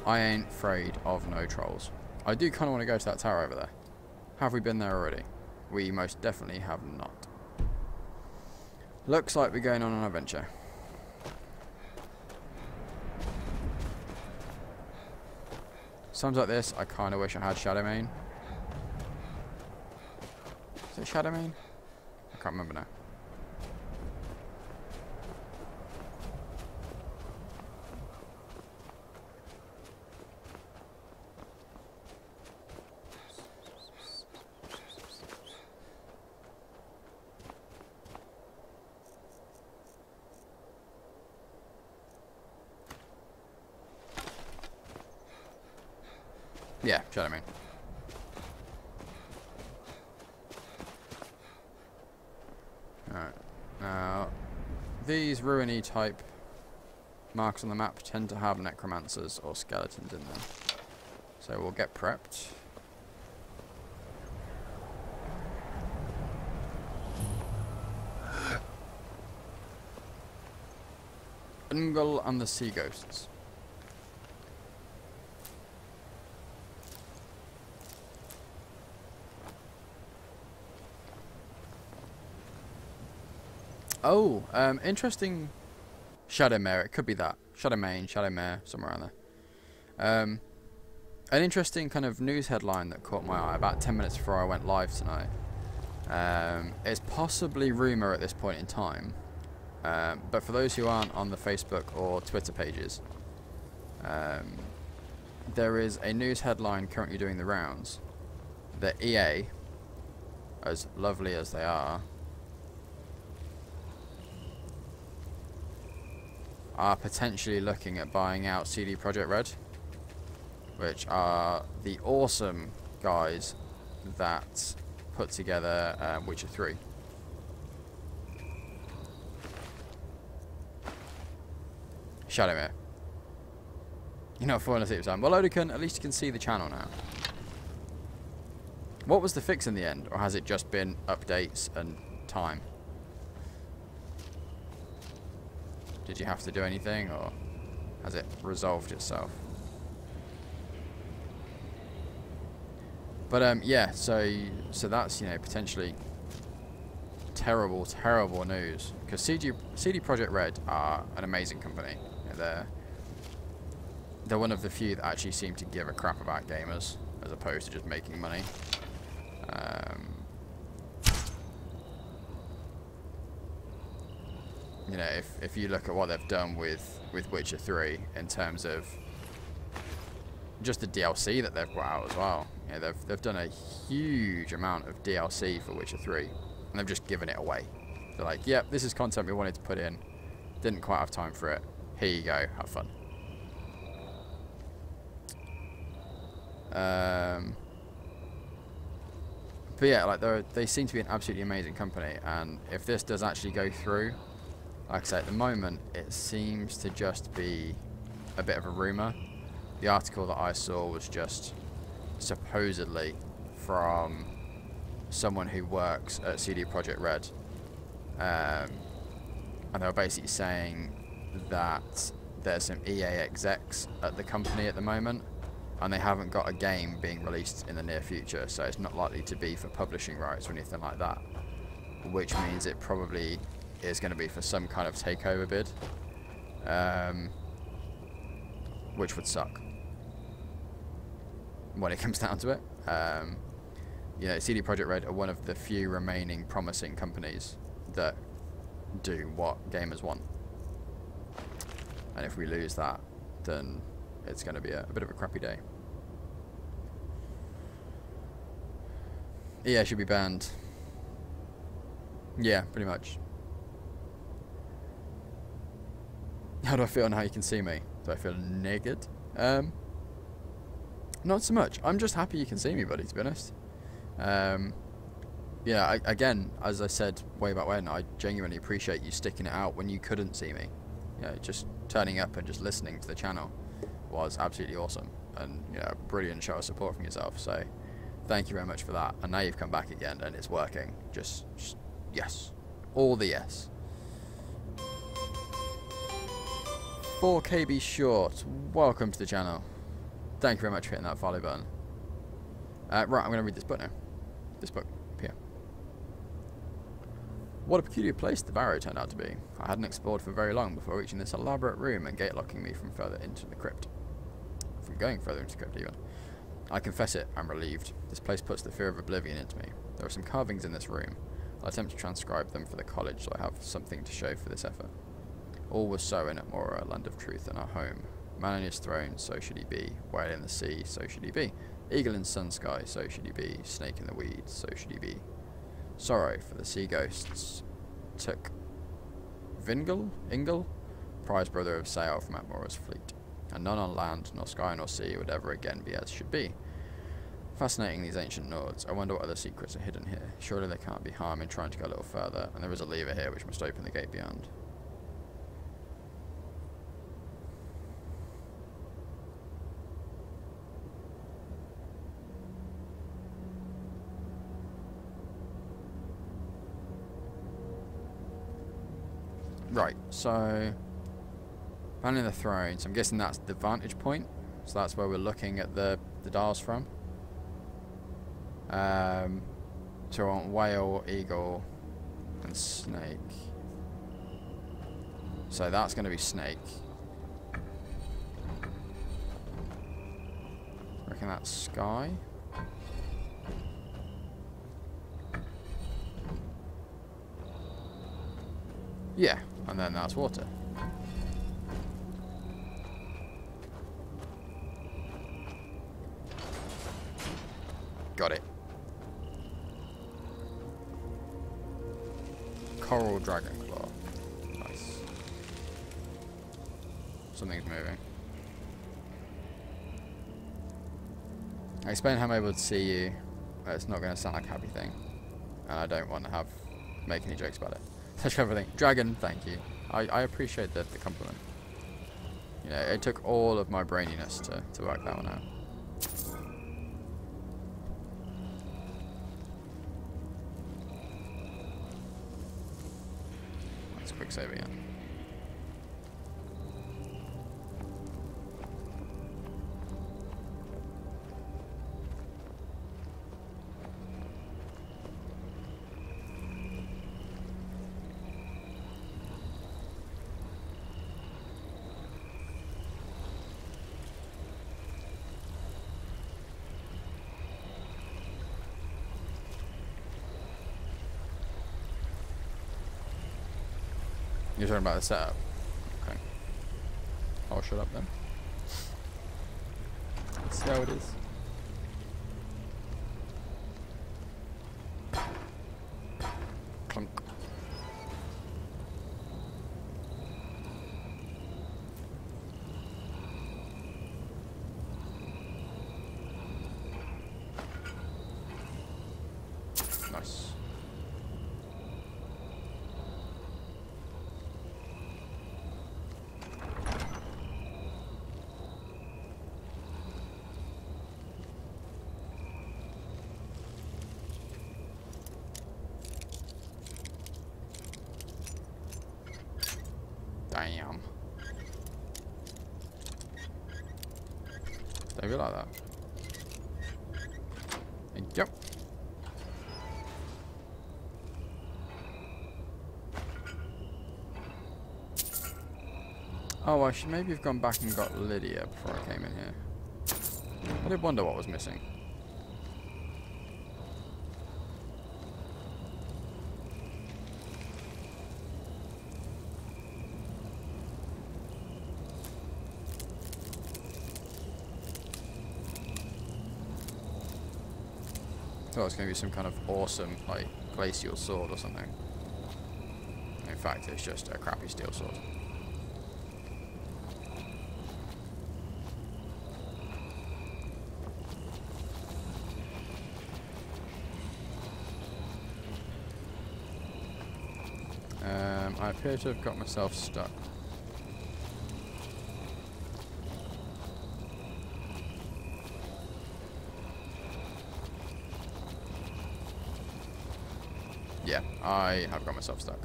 I ain't afraid of no trolls. I do kind of want to go to that tower over there. Have we been there already? We most definitely have not. Looks like we're going on an adventure. Times like this, I kind of wish I had Shadowmane. Is it Shadowmane? I can't remember now. Yeah, Shadowmane. Alright. Now, these ruiny type marks on the map tend to have necromancers or skeletons in them. So we'll get prepped. Ungol and the Sea Ghosts. Oh, interesting. Shadowmare, it could be that. Shadowmare, somewhere around there. An interesting kind of news headline that caught my eye about 10 minutes before I went live tonight. It's possibly rumour at this point in time, but for those who aren't on the Facebook or Twitter pages, there is a news headline currently doing the rounds that EA, as lovely as they are potentially looking at buying out CD Projekt Red, which are the awesome guys that put together Witcher 3. Shadowmare. You're not falling asleep, Sam. Well, Odekin, at least you can see the channel now. What was the fix in the end, or has it just been updates and time? Did you have to do anything, or has it resolved itself? But yeah, so that's, you know, potentially terrible news, because CD Projekt Red are an amazing company. You know, they're one of the few that actually seem to give a crap about gamers as opposed to just making money. You know, if you look at what they've done with Witcher 3 in terms of just the DLC that they've brought out as well, you know, they've done a huge amount of DLC for Witcher 3, and they've just given it away. They're like, yep, this is content we wanted to put in, didn't quite have time for it, here you go, have fun. But yeah, like they seem to be an absolutely amazing company, and if this does actually go through, like I say, at the moment it seems to just be a bit of a rumour. The article that I saw was just supposedly from someone who works at CD Projekt Red, and they were basically saying that there's some EA execs at the company at the moment, and they haven't got a game being released in the near future, so it's not likely to be for publishing rights or anything like that, which means it probably is going to be for some kind of takeover bid, which would suck when it comes down to it. You know, CD Projekt Red are one of the few remaining promising companies that do what gamers want, and if we lose that, then it's going to be a bit of a crappy day. EA should be banned. Yeah, pretty much. How do I feel now you can see me? Do I feel naked? Not so much. I'm just happy you can see me, buddy, to be honest. Yeah, again, as I said way back when, I genuinely appreciate you sticking it out when you couldn't see me. You know, just turning up and just listening to the channel was absolutely awesome, and you know, a brilliant show of support from yourself, so thank you very much for that. And now you've come back again and it's working. Just yes, all the yes. 4KB Short, welcome to the channel. Thank you very much for hitting that follow button. Right, I'm going to read this book now. This book here. What a peculiar place the Barrow turned out to be. I hadn't explored for very long before reaching this elaborate room and gate locking me from further into the crypt. From going further into the crypt even. I confess it, I'm relieved. This place puts the fear of oblivion into me. There are some carvings in this room. I'll attempt to transcribe them for the college so I have something to show for this effort. All was so in Atmora, a land of truth and our home. Man in his throne, so should he be. Whale in the sea, so should he be. Eagle in sun sky, so should he be. Snake in the weeds, so should he be. Sorrow for the sea ghosts took Ingle, prize brother of Sail from Atmora's fleet, and none on land, nor sky, nor sea would ever again be as should be. Fascinating, these ancient Nords. I wonder what other secrets are hidden here. Surely there can't be harm in trying to go a little further, and there is a lever here which must open the gate beyond. Right, so Man in the Throne, so I'm guessing that's the vantage point, so that's where we're looking at the dials from. So I want whale, eagle and snake. So that's going to be Snake. Reckon that's Sky. Yeah, and then that's Water. Got it. Coral Dragon Claw. Nice. Something's moving. I explain how I'm able to see you. It's not going to sound like a happy thing. And I don't want to make any jokes about it. Such everything. Dragon, thank you. I appreciate the compliment. You know, it took all of my braininess to work that one out. Let's quick save again. You're talking about the setup? Okay. I'll shut up then. Let's see how it is. Clunk. Nice. Damn. Don't be like that. Thank you. Oh, I should maybe have gone back and got Lydia before I came in here. I did wonder what was missing. I thought it was going to be some kind of awesome, like, glacial sword or something. In fact, it's just a crappy steel sword. I appear to have got myself stuck. Yeah, I have got myself stuck.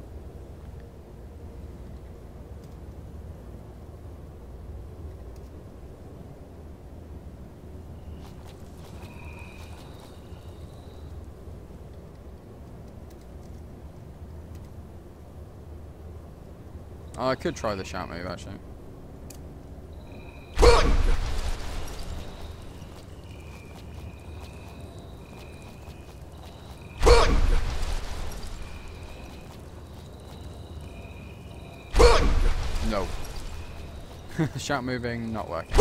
Oh, I could try the shout move actually. No. Shout moving, not working.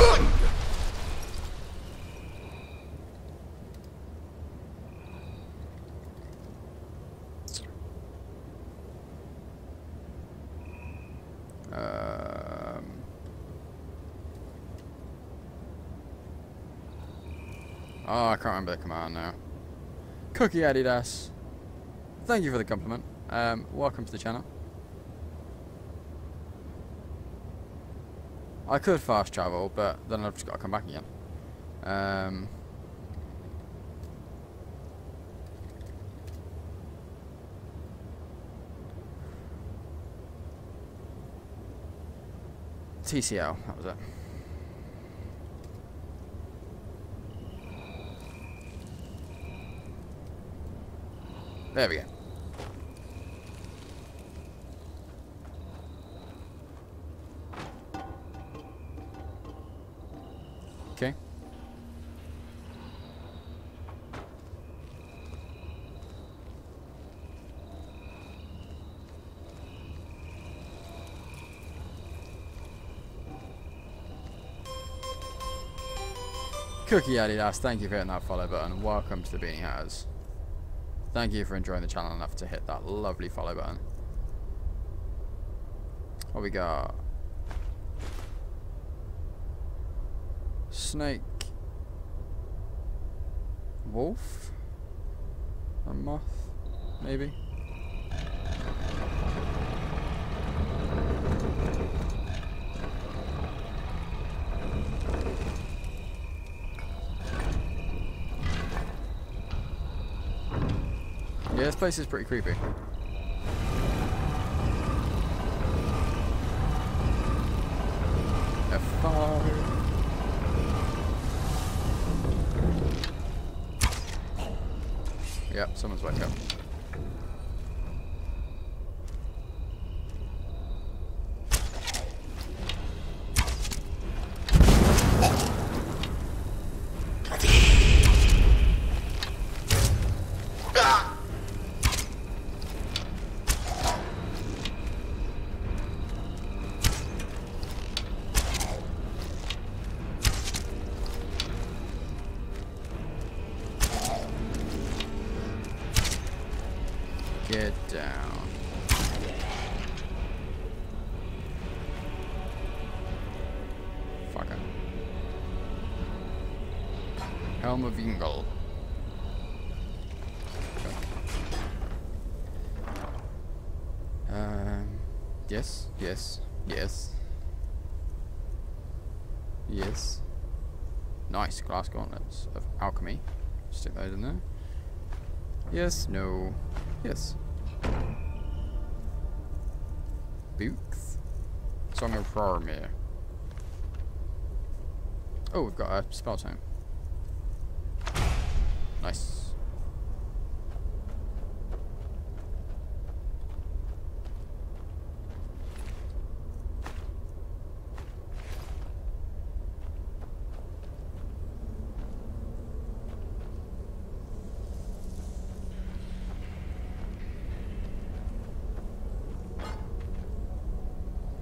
Oh, I can't remember the command now. Cookie Adidas. Thank you for the compliment. Welcome to the channel. I could fast travel, but then I've just got to come back again. TCL, that was it. There we go. Cookie Adidas, thank you for hitting that follow button. Welcome to the Beanie Hatters. Thank you for enjoying the channel enough to hit that lovely follow button. What we got? Snake. Wolf? A moth? Maybe? Yeah, this place is pretty creepy. F5. Yep, someone's woke up. Get down. Fucker. Helm of Ingle. Yes, yes, yes. Yes. Nice glass gauntlets of alchemy. Stick those in there. Yes, no. Yes. Boots. Song of Faramir. Oh, we've got a spell tome. Nice.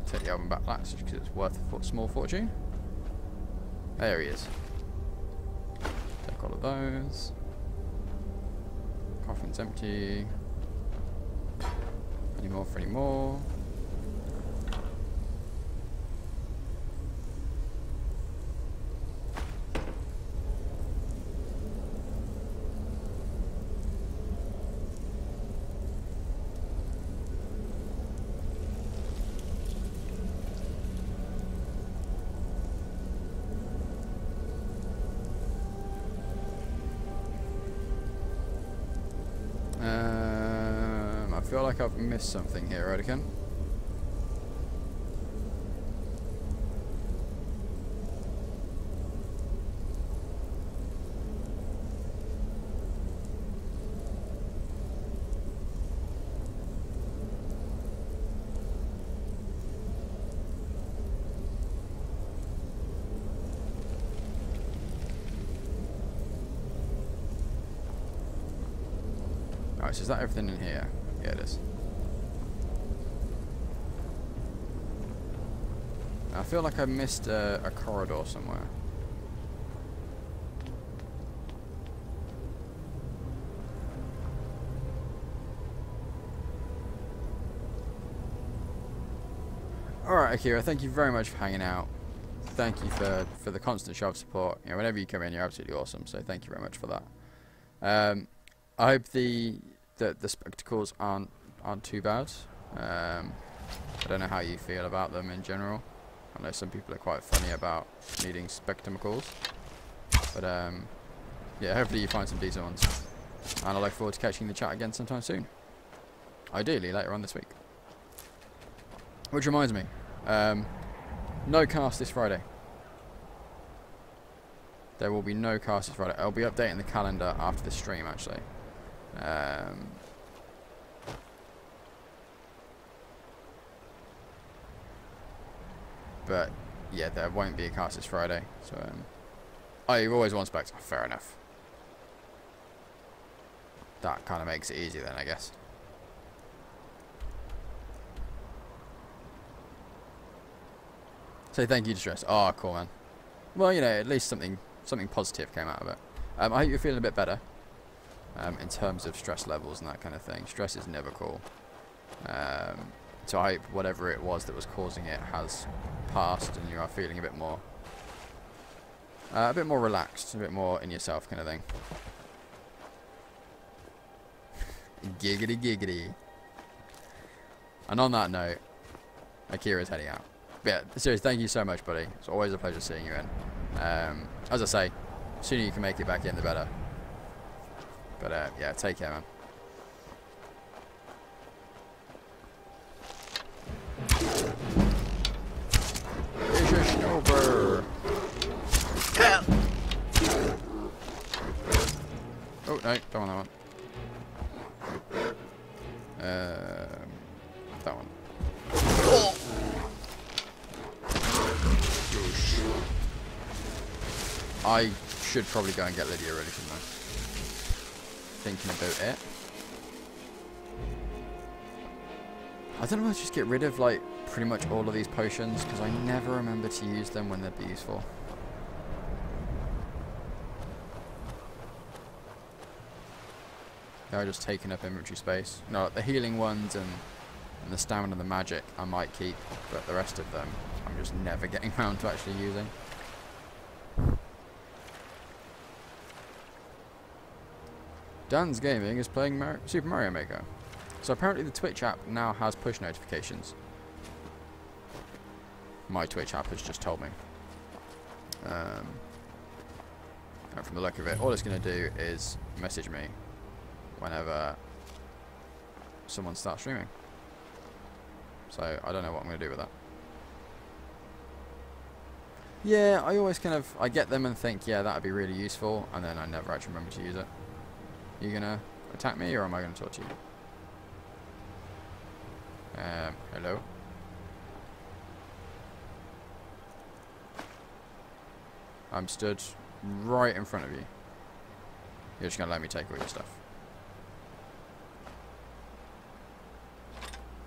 Take the album back just because it's worth a small fortune. There he is. Take all of those. Coffin's empty. Any more for any more? I feel like I've missed something here, Rodican. Alright, so is that everything in here? Yeah, it is. I feel like I missed a corridor somewhere. Alright, Akira, thank you very much for hanging out. Thank you for the constant show of support. You know, whenever you come in, you're absolutely awesome, so thank you very much for that. I hope the spectacles aren't too bad. I don't know how you feel about them in general. I know some people are quite funny about needing spectacles, but yeah, hopefully you find some decent ones. And I look forward to catching the chat again sometime soon. Ideally later on this week. Which reminds me, no cast this Friday. There will be no cast this Friday. I'll be updating the calendar after the stream, actually. But yeah, there won't be a cast this Friday. So, oh, you've always won specs. Oh, fair enough. That kind of makes it easy then, I guess. Say thank you to Stress. Oh, cool, man. Well, you know, at least something something positive came out of it. I hope you're feeling a bit better in terms of stress levels and that kind of thing. Stress is never cool. So I hope whatever it was that was causing it has passed and you are feeling a bit more relaxed, a bit more in yourself kind of thing. Giggity giggity. And on that note, Akira's heading out. But yeah, seriously, thank you so much, buddy. It's always a pleasure seeing you in. As I say, the sooner you can make it back in, the better. But yeah, take care, man. Mission over. Oh no, don't want that one. That one. Oh. I should probably go and get Lydia ready, shouldn't I? Thinking about it. I don't know if I'll just get rid of like pretty much all of these potions because I never remember to use them when they'd be useful. They're just taking up inventory space. No, the healing ones and the stamina and the magic I might keep, but the rest of them I'm just never getting around to actually using. Dan's Gaming is playing Super Mario Maker. So apparently the Twitch app now has push notifications. My Twitch app has just told me. And from the look of it, all it's going to do is message me whenever someone starts streaming. So I don't know what I'm going to do with that. Yeah, I always kind of, I get them and think, yeah, that would be really useful, and then I never actually remember to use it. You gonna attack me, or am I gonna talk to you? Hello? I'm stood right in front of you. You're just gonna let me take all your stuff.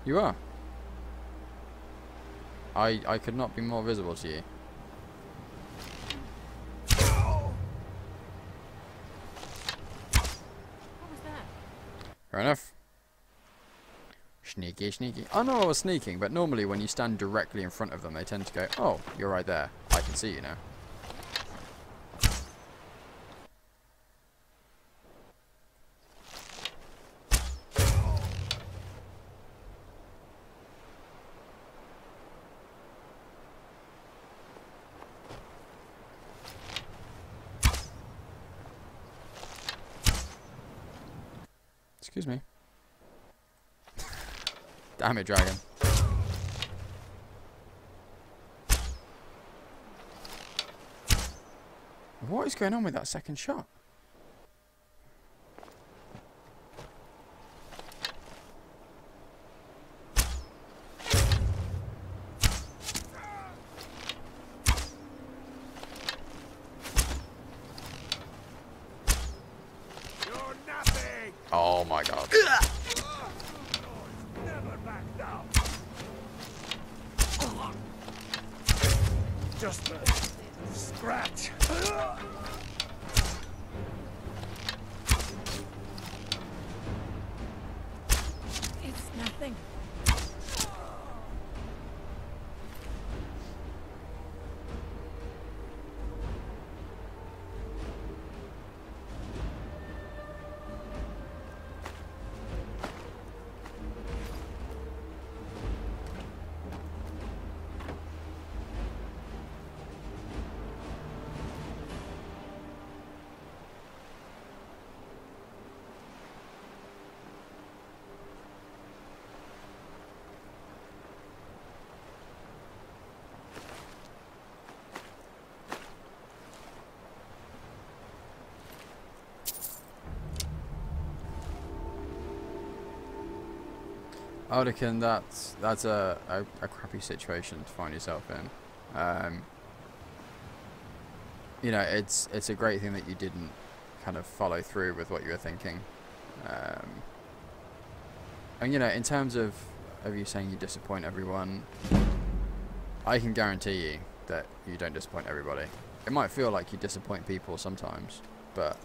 You are. I could not be more visible to you. Fair enough. Sneaky, sneaky. I know I was sneaking, but normally when you stand directly in front of them, they tend to go, oh, you're right there. I can see you now. Excuse me. Damn it, dragon. What is going on with that second shot? Oh my god. Never back down. Just a scratch. It's nothing. I would reckon that's a crappy situation to find yourself in. You know, it's a great thing that you didn't kind of follow through with what you were thinking. And you know, in terms of you saying you disappoint everyone, I can guarantee you that you don't disappoint everybody. it might feel like you disappoint people sometimes, but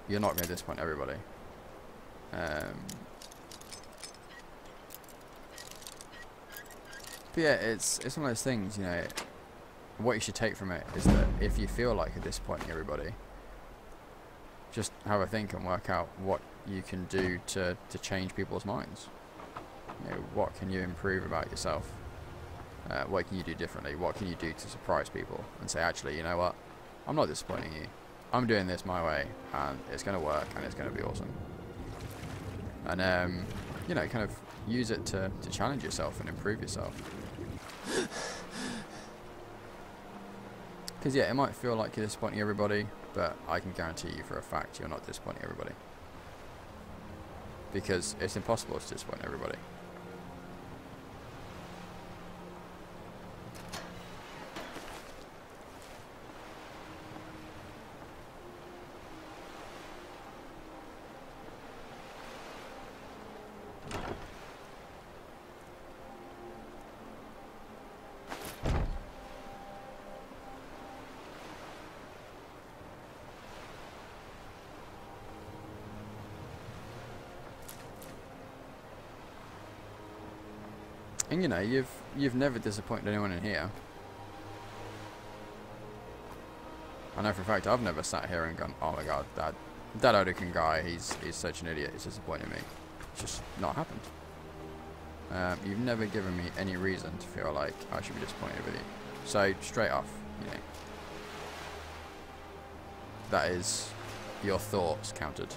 you're not going to disappoint everybody. But yeah, it's one of those things, you know. What you should take from it is that if you feel like you're disappointing everybody, just have a think and work out what you can do to change people's minds. You know, what can you improve about yourself? What can you do differently? What can you do to surprise people and say, actually, you know what? I'm not disappointing you. I'm doing this my way, and it's going to work, and it's going to be awesome. And you know, kind of use it to challenge yourself and improve yourself. Because yeah, it might feel like you're disappointing everybody, but I can guarantee you for a fact you're not disappointing everybody. Because it's impossible to disappoint everybody. And you know, you've never disappointed anyone in here. I know for a fact I've never sat here and gone, oh my god, that Odekin guy, he's such an idiot, he's disappointed me. It's just not happened. You've never given me any reason to feel like I should be disappointed with you. So straight off, you know, that is your thoughts counted.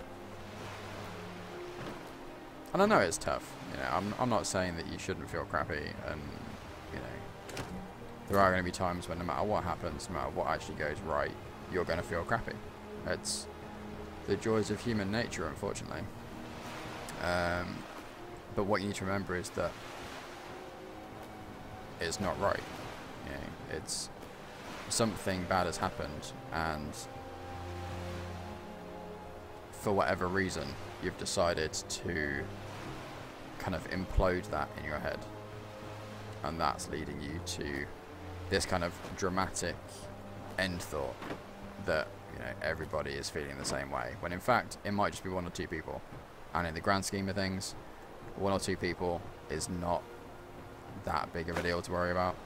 And I know it's tough, you know, I'm not saying that you shouldn't feel crappy, and, you know, there are going to be times when no matter what happens, no matter what actually goes right, you're going to feel crappy. It's the joys of human nature, unfortunately. But what you need to remember is that it's not right. You know, it's something bad has happened, and for whatever reason, you've decided to kind of implode that in your head, and that's leading you to this kind of dramatic end thought that, you know, everybody is feeling the same way, when in fact it might just be one or two people, and in the grand scheme of things, one or two people is not that big of a deal to worry about.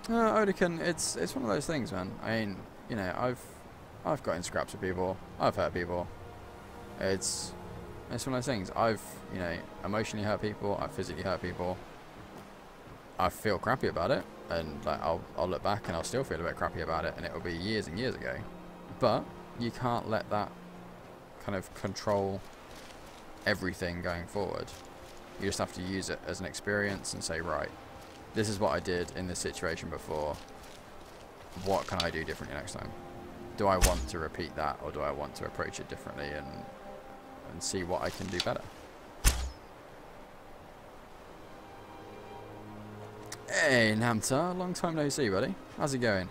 Odekin, it's one of those things, man. I mean, you know, I've got in scraps with people, I've hurt people. It's one of those things. I've, you know, emotionally hurt people, I've physically hurt people. I feel crappy about it, and like I'll look back and I'll still feel a bit crappy about it, and it will be years and years ago. But you can't let that kind of control everything going forward. You just have to use it as an experience and say, right, this is what I did in this situation before. What can I do differently next time? Do I want to repeat that, or do I want to approach it differently and see what I can do better? Hey Namta, long time no see, buddy. How's it going?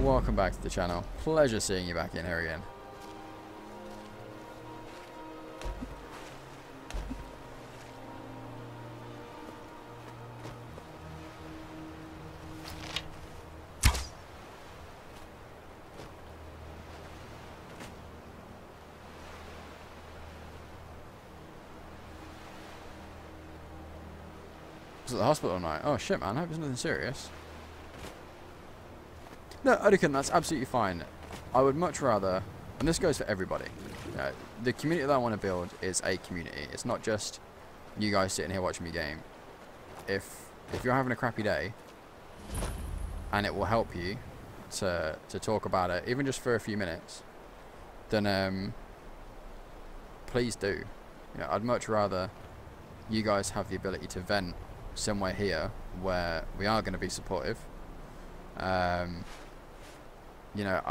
Welcome back to the channel. Pleasure seeing you back in here again. At the hospital tonight. Oh shit, man, I hope it's nothing serious. No, Odekin, that's absolutely fine. I would much rather, and this goes for everybody, the community that I want to build is a community. It's not just you guys sitting here watching me game. If you're having a crappy day, and it will help you to talk about it, even just for a few minutes, then please do. You know, I'd much rather you guys have the ability to vent somewhere here where we are going to be supportive. You know,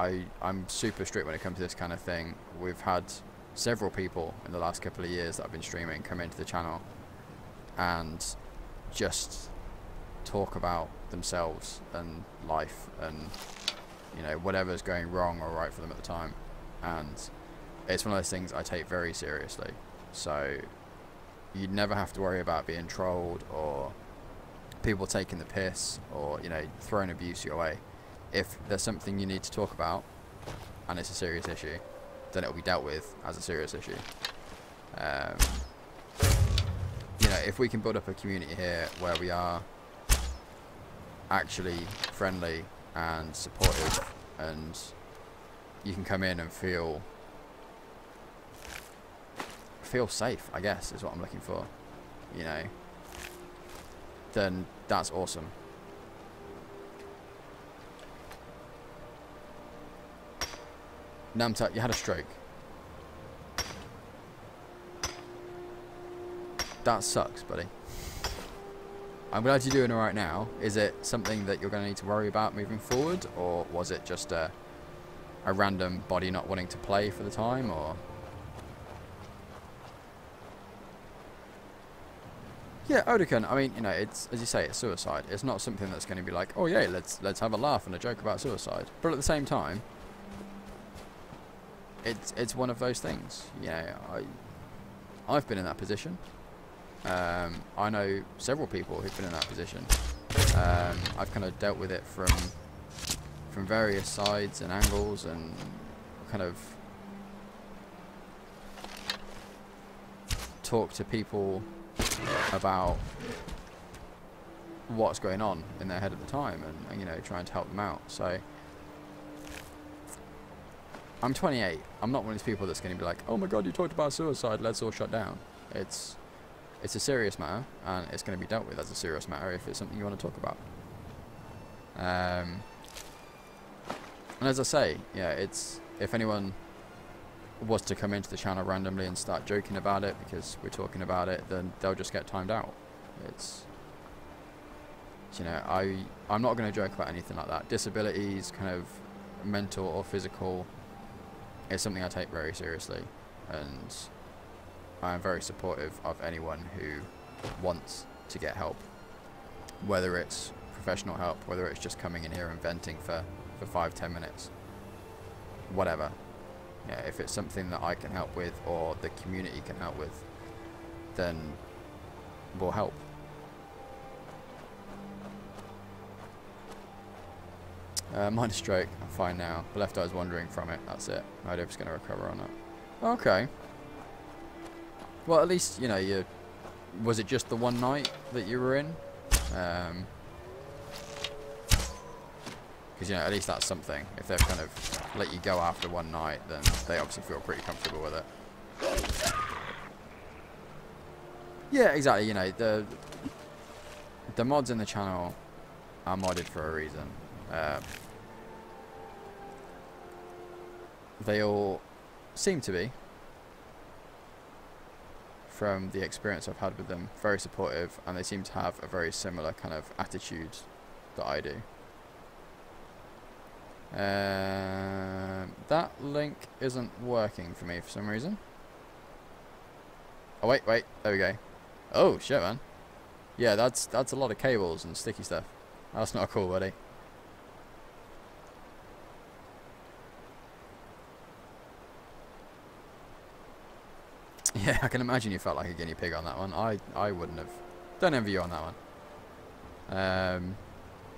I'm super strict when it comes to this kind of thing. We've had several people in the last couple of years that I've been streaming come into the channel and just talk about themselves and life and, you know, whatever's going wrong or right for them at the time. And it's one of those things I take very seriously. So you'd never have to worry about being trolled or people taking the piss or, you know, throwing abuse your way. If there's something you need to talk about and it's a serious issue, then it'll be dealt with as a serious issue. You know, if we can build up a community here where we are actually friendly and supportive, and you can come in and feel safe, I guess is what I'm looking for, you know, then that's awesome. Namtat, you had a stroke. That sucks, buddy. I'm glad you're doing alright now. Is it something that you're going to need to worry about moving forward, or was it just a random body not wanting to play for the time, or... Yeah, Odekin, I mean, you know, it's, as you say, it's suicide. It's not something that's going to be like, oh yeah, let's have a laugh and a joke about suicide. But at the same time, it's one of those things. You know, I've been in that position. I know several people who've been in that position. I've kind of dealt with it from various sides and angles, and kind of talk to people about what's going on in their head at the time, and you know, trying to help them out. So I'm 28. I'm not one of these people that's going to be like, oh my god, you talked about suicide, let's all shut down. It's a serious matter, and it's going to be dealt with as a serious matter if it's something you want to talk about. And as I say, yeah, it's, if anyone was to come into the channel randomly and start joking about it because we're talking about it, then they'll just get timed out. It's, you know, I'm not going to joke about anything like that. Disabilities, kind of mental or physical, is something I take very seriously, and I'm very supportive of anyone who wants to get help, whether it's professional help, whether it's just coming in here and venting for 5-10 minutes, whatever. Yeah, if it's something that I can help with or the community can help with, then we'll help. Minor stroke, I'm fine now. The left eye's wandering from it, that's it. I hope it's going to recover on it. Okay. Well, at least, you know, was it just the one night that you were in? Because, you know, at least that's something. If they've kind of let you go after one night, then they obviously feel pretty comfortable with it. Yeah, exactly. You know, the mods in the channel are modded for a reason. They all seem to be, from the experience I've had with them, very supportive, and they seem to have a very similar kind of attitude that I do. That link isn't working for me for some reason. Oh wait, there we go. Oh shit, man. Yeah, that's a lot of cables and sticky stuff. That's not cool, buddy. Yeah, I can imagine you felt like a guinea pig on that one. I wouldn't have. Don't envy you on that one. I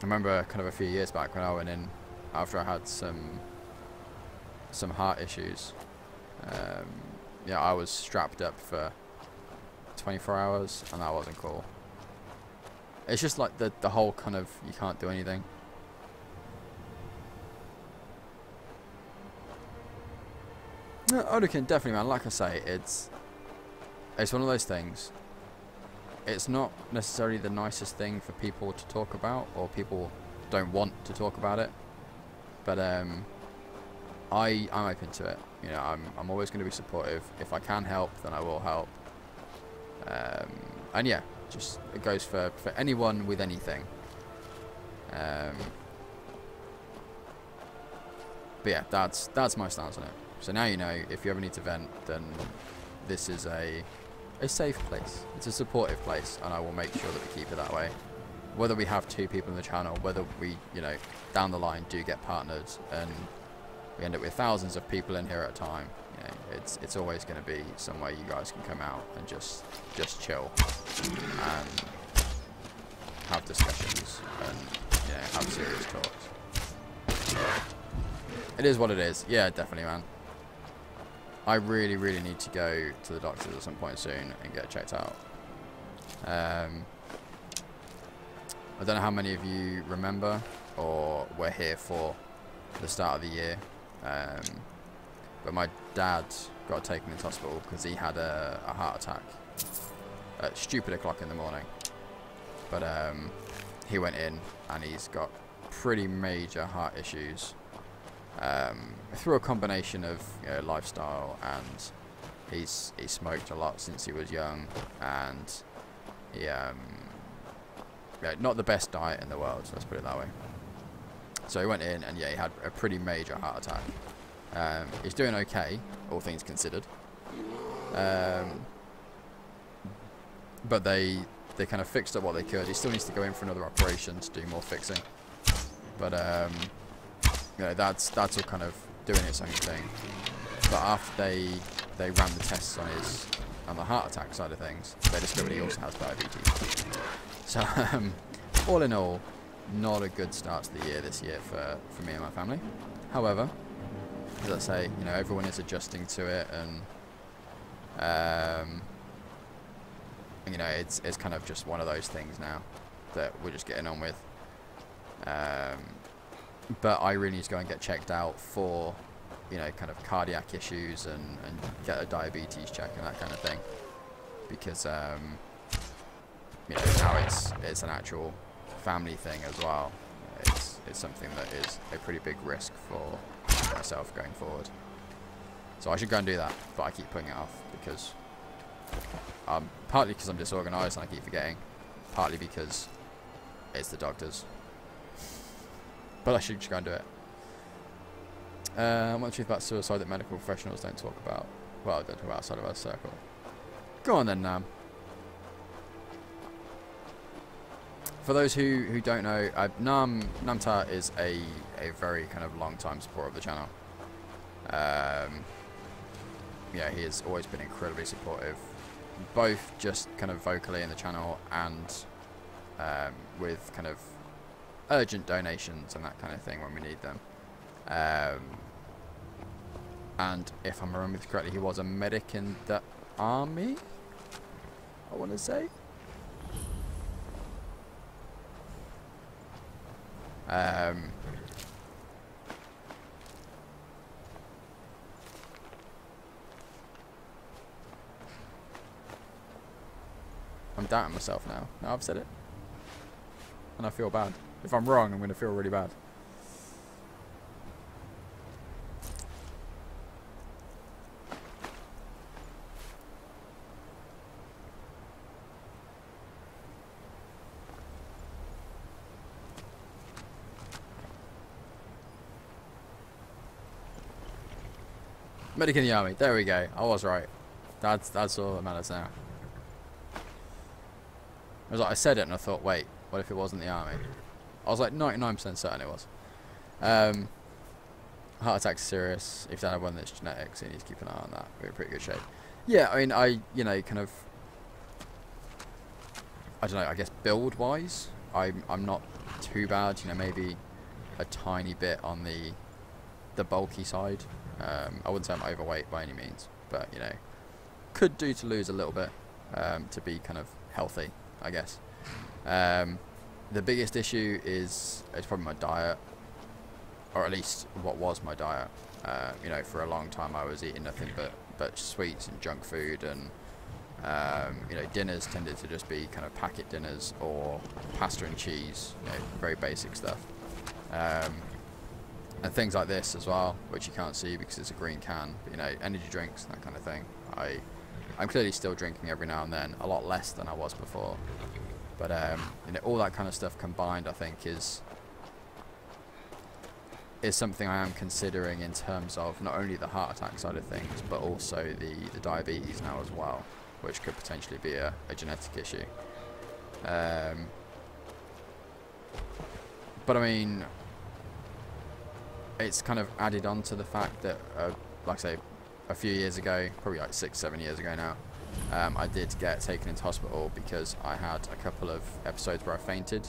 remember kind of a few years back when I went in after I had some heart issues. Yeah, I was strapped up for 24 hours, and that wasn't cool. It's just like the whole kind of, you can't do anything. No, Odekin, definitely, man. Like I say, it's one of those things. It's not necessarily the nicest thing for people to talk about, or people don't want to talk about it. But I'm open to it. You know, I'm always going to be supportive. If I can help, then I will help. And yeah, just it goes for anyone with anything. But yeah, that's my stance on it. So now you know, if you ever need to vent, then this is a safe place. It's a supportive place, and I will make sure that we keep it that way. Whether we have 2 people in the channel, whether we, you know, down the line do get partnered and, we end up with thousands of people in here at a time. You know, it's always going to be somewhere you guys can come out and just chill and have discussions and, you know, have serious talks. It is what it is. Yeah, definitely, man. I really, really need to go to the doctors at some point soon and get checked out. I don't know how many of you remember or were here for the start of the year, but my dad got taken into hospital because he had a heart attack at stupid o'clock in the morning. But he went in and he's got pretty major heart issues through a combination of, you know, lifestyle, and he smoked a lot since he was young, and he yeah, not the best diet in the world, let's put it that way. So he went in and yeah, he had a pretty major heart attack. He's doing okay, all things considered. But they kind of fixed up what they could. He still needs to go in for another operation to do more fixing. But you know, that's all kind of doing its own thing. But after they ran the tests on the heart attack side of things, they discovered he also has diabetes. So all in all, not a good start to the year this year for me and my family. However, as I say, you know, everyone is adjusting to it, and you know, it's kind of just one of those things now that we're just getting on with. But I really need to go and get checked out for, you know, kind of cardiac issues and get a diabetes check and that kind of thing, because you know, now it's an actual family thing as well. It's something that is a pretty big risk for myself going forward. So I should go and do that, but I keep putting it off because partly because I'm disorganised and I keep forgetting, partly because it's the doctors. But I should just go and do it. One truth about suicide that medical professionals don't talk about. Well, don't talk about outside of our circle. Go on then, Nam. For those who don't know, Namta is a very kind of long-time supporter of the channel. Yeah, he has always been incredibly supportive, both just kind of vocally in the channel and with kind of urgent donations and that kind of thing when we need them. And if I'm remembering correctly, he was a medic in the army, I want to say. I'm doubting myself now. Now I've said it. And I feel bad. If I'm wrong, I'm going to feel really bad. Medic in the army. There we go. I was right. That's all that matters now. I was like, I said it and I thought, wait, what if it wasn't the army? I was like 99% certain it was. Heart attack's serious. If you don't have one that's genetic, so you need to keep an eye on that. We're in pretty good shape. Yeah, I mean, you know, kind of, I don't know, I guess build-wise, I'm not too bad. You know, maybe a tiny bit on the bulky side. I wouldn't say I'm overweight by any means, but, you know, could do to lose a little bit to be kind of healthy, I guess. The biggest issue is probably my diet, or at least what was my diet. You know, for a long time I was eating nothing but sweets and junk food, and you know, dinners tended to just be kind of packet dinners or pasta and cheese, you know, very basic stuff. And things like this as well, which you can't see because it's a green can, but, you know, energy drinks, that kind of thing. I'm clearly still drinking every now and then, a lot less than I was before. But you know, all that kind of stuff combined, I think, is something I am considering in terms of not only the heart attack side of things, but also the diabetes now as well, which could potentially be a genetic issue. But I mean, it's kind of added on to the fact that, like I say, a few years ago, probably like 6-7 years ago now, I did get taken into hospital because I had a couple of episodes where I fainted,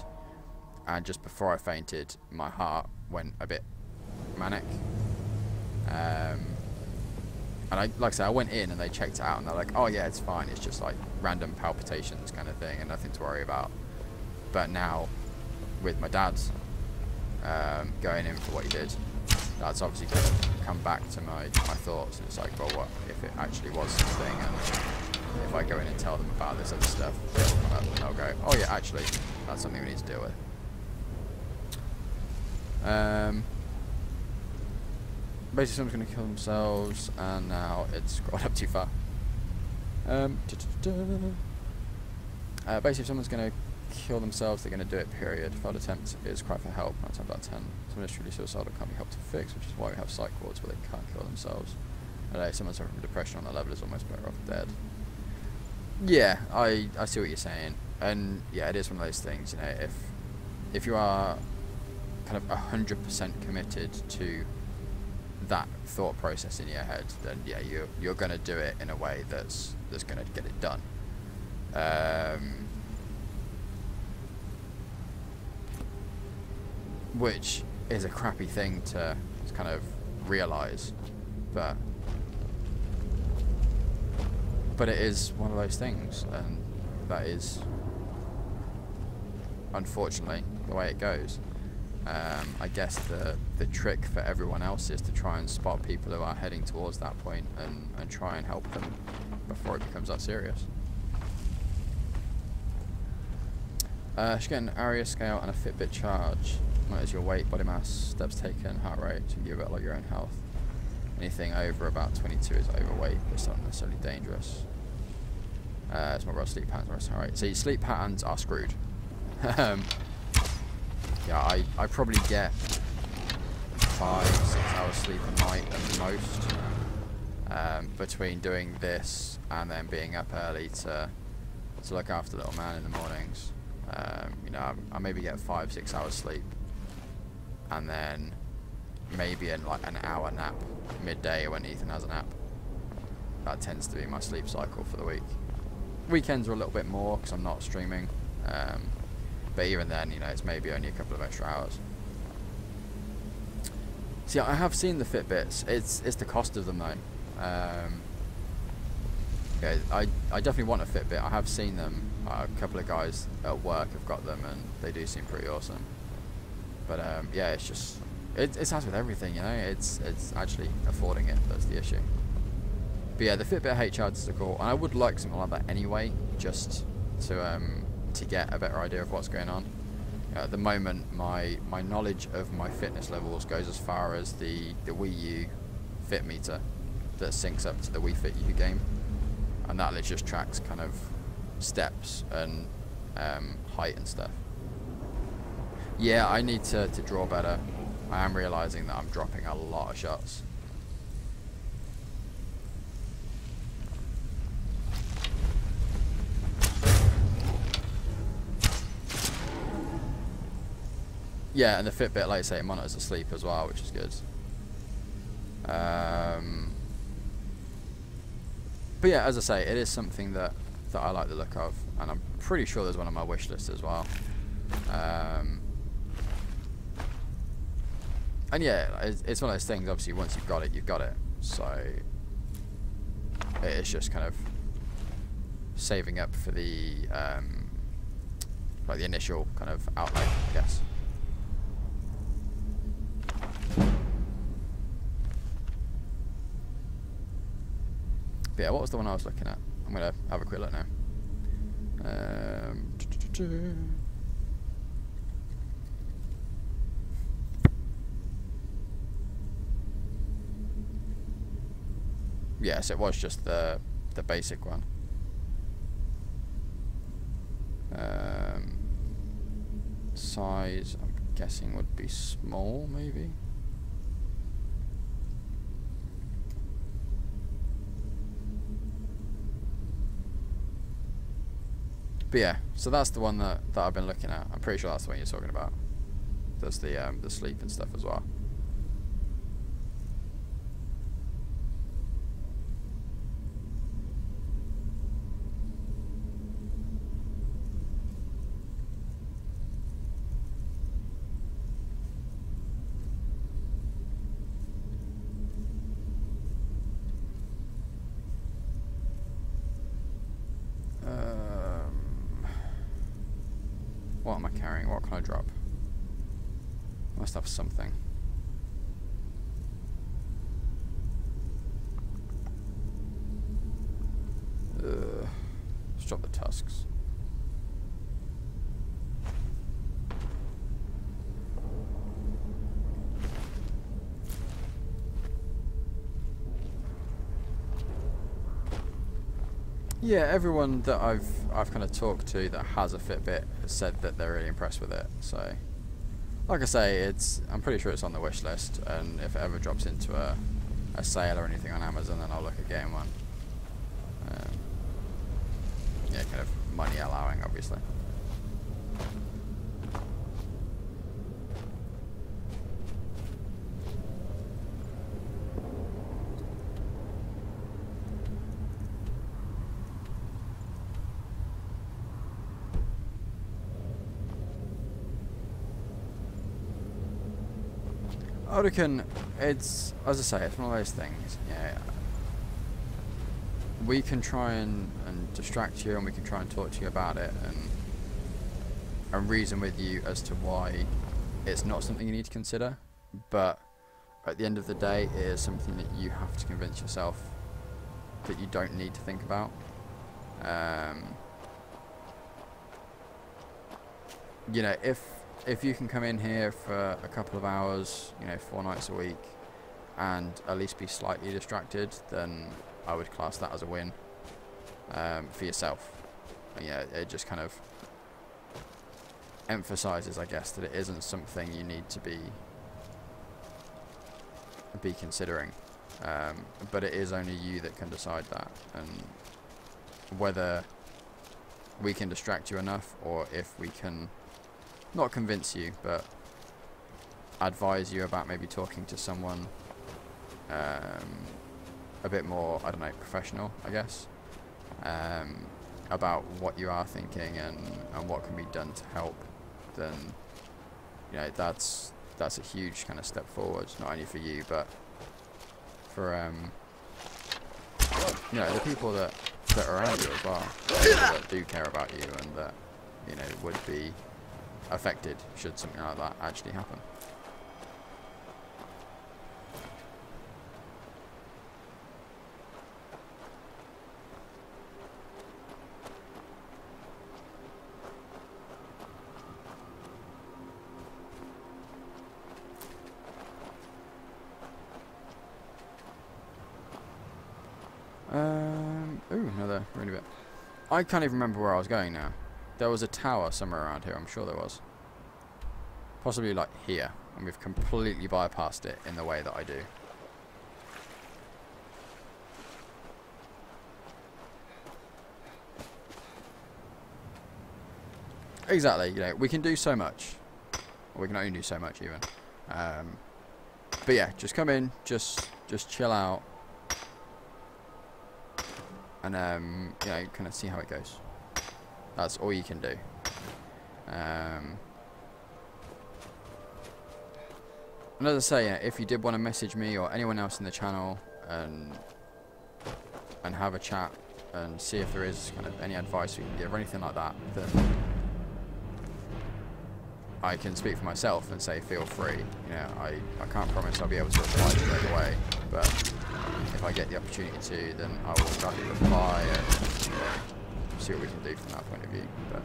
and just before I fainted, my heart went a bit manic. And like I said, I went in and they checked it out, and they're like, "Oh yeah, it's fine. It's just like random palpitations kind of thing, and nothing to worry about." But now, with my dad going in for what he did, that's obviously going to come back to my thoughts, and it's like, well, what if it actually was something, and if I go in and tell them about this other stuff, they'll come up and they'll go, oh yeah, actually, that's something we need to deal with. Basically, someone's going to kill themselves, and now it's scrolled up too far. Basically, if someone's going to kill themselves, they're going to do it, period. Failed attempt is cry for help, 9 times out of 10. Someone is truly suicidal, can't be helped to fix, which is why we have psych wards where they can't kill themselves. Someone suffering from depression on that level is almost better off dead. Yeah, I see what you're saying, and yeah, it is one of those things, you know, if you are kind of 100% committed to that thought process in your head, then yeah, you're going to do it in a way that's going to get it done. Which is a crappy thing to kind of realise, but it is one of those things, and that is unfortunately the way it goes. I guess the trick for everyone else is to try and spot people who are heading towards that point and try and help them before it becomes that serious. Should get an ARIA scale and a Fitbit charge. Monitors your weight, body mass, steps taken, heart rate, to give it like your own health. Anything over about 22 is overweight, but it's not necessarily dangerous. It's more about sleep patterns, rest heart rate. So your sleep patterns are screwed. Yeah, I probably get 5-6 hours sleep a night at the most, between doing this and then being up early to look after little man in the mornings. You know, I maybe get 5-6 hours sleep, and then maybe like an hour nap midday when Ethan has a nap. That tends to be my sleep cycle for the week. Weekends are a little bit more because I'm not streaming, but even then, you know, it's maybe only a couple of extra hours. See, I have seen the Fitbits. It's the cost of them though. Yeah, I definitely want a Fitbit. I have seen them. A couple of guys at work have got them, and they do seem pretty awesome. But yeah, it's just it's as with everything, you know. It's actually affording it that's the issue. But yeah, the Fitbit HR is cool, and I would like something like that anyway, just to get a better idea of what's going on. At the moment, my knowledge of my fitness levels goes as far as the Wii U Fit meter that syncs up to the Wii Fit U game, and that literally just tracks kind of steps and height and stuff. Yeah, I need to draw better. I am realising that I'm dropping a lot of shots. Yeah, and the Fitbit, like I say, monitors the sleep as well, which is good. But yeah, as I say, it is something that I like the look of, and I'm pretty sure there's one on my wish list as well. And yeah, it's one of those things, obviously once you've got it, you've got it. So it's just kind of saving up for the like the initial kind of outlay, I guess. But yeah, what was the one I was looking at? I'm gonna have a quick look now. Yes, it was just the basic one. Size, I'm guessing, would be small, maybe. But yeah, so that's the one that I've been looking at. I'm pretty sure that's the one you're talking about. There's the sleep and stuff as well. What am I carrying? What can I drop? Must have something. Let's drop the tusks. Yeah, everyone that I've kind of talked to that has a Fitbit has said that they're really impressed with it. So, like I say, I'm pretty sure it's on the wish list, and if it ever drops into a sale or anything on Amazon, then I'll look at getting one. Yeah, kind of money allowing, obviously. Odekin, it's, as I say, it's one of those things, yeah. We can try and distract you, and we can try and talk to you about it, and reason with you as to why it's not something you need to consider, but at the end of the day, it is something that you have to convince yourself that you don't need to think about. You know, if you can come in here for a couple of hours, you know, 4 nights a week, and at least be slightly distracted, then I would class that as a win for yourself. And yeah, it just kind of emphasizes, I guess, that it isn't something you need to be considering, but it is only you that can decide that, and whether we can distract you enough, or if we can not convince you, but advise you about maybe talking to someone a bit more, I don't know, professional, I guess, about what you are thinking and what can be done to help, then, you know, that's a huge kind of step forward, not only for you, but for you know, the people that are around you as well, that do care about you, and that, you know, would be affected should something like that actually happen. Ooh, another really bit. I can't even remember where I was going now. There was a tower somewhere around here, I'm sure there was. Possibly like here, and we've completely bypassed it in the way that I do. Exactly, you know, we can do so much. Or we can only do so much even. But yeah, just come in, just chill out. And you know, kind of see how it goes. That's all you can do. And as I say, if you did want to message me or anyone else in the channel and have a chat and see if there is kind of any advice we can give or anything like that, then I can speak for myself and say feel free. You know, I can't promise I'll be able to reply straight away, but if I get the opportunity to, then I will gladly reply and, you know, see what we can do from that point of view. But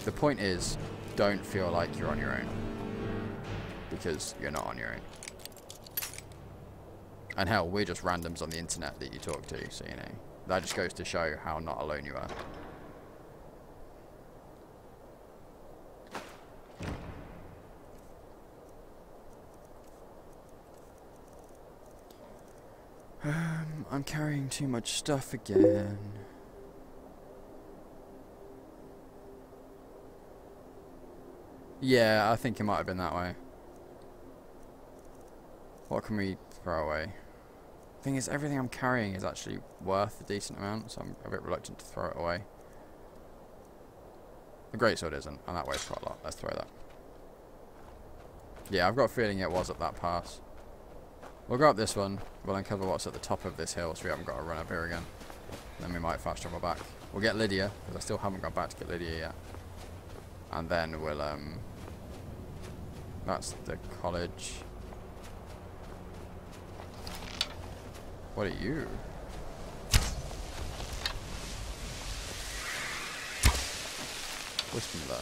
the point is, don't feel like you're on your own, because you're not on your own. And hell, we're just randoms on the internet that you talk to, so you know, that just goes to show how not alone you are. I'm carrying too much stuff again. Yeah, I think it might have been that way. What can we throw away? Thing is, everything I'm carrying is actually worth a decent amount, so I'm a bit reluctant to throw it away. The greatsword isn't, and that weighs quite a lot. Let's throw that. Yeah, I've got a feeling it was at that pass. We'll go up this one, we'll uncover what's at the top of this hill so we haven't got to run up here again. Then we might fast travel back. We'll get Lydia, because I still haven't gone back to get Lydia yet. and then we'll that's the college. What are you? What's from there?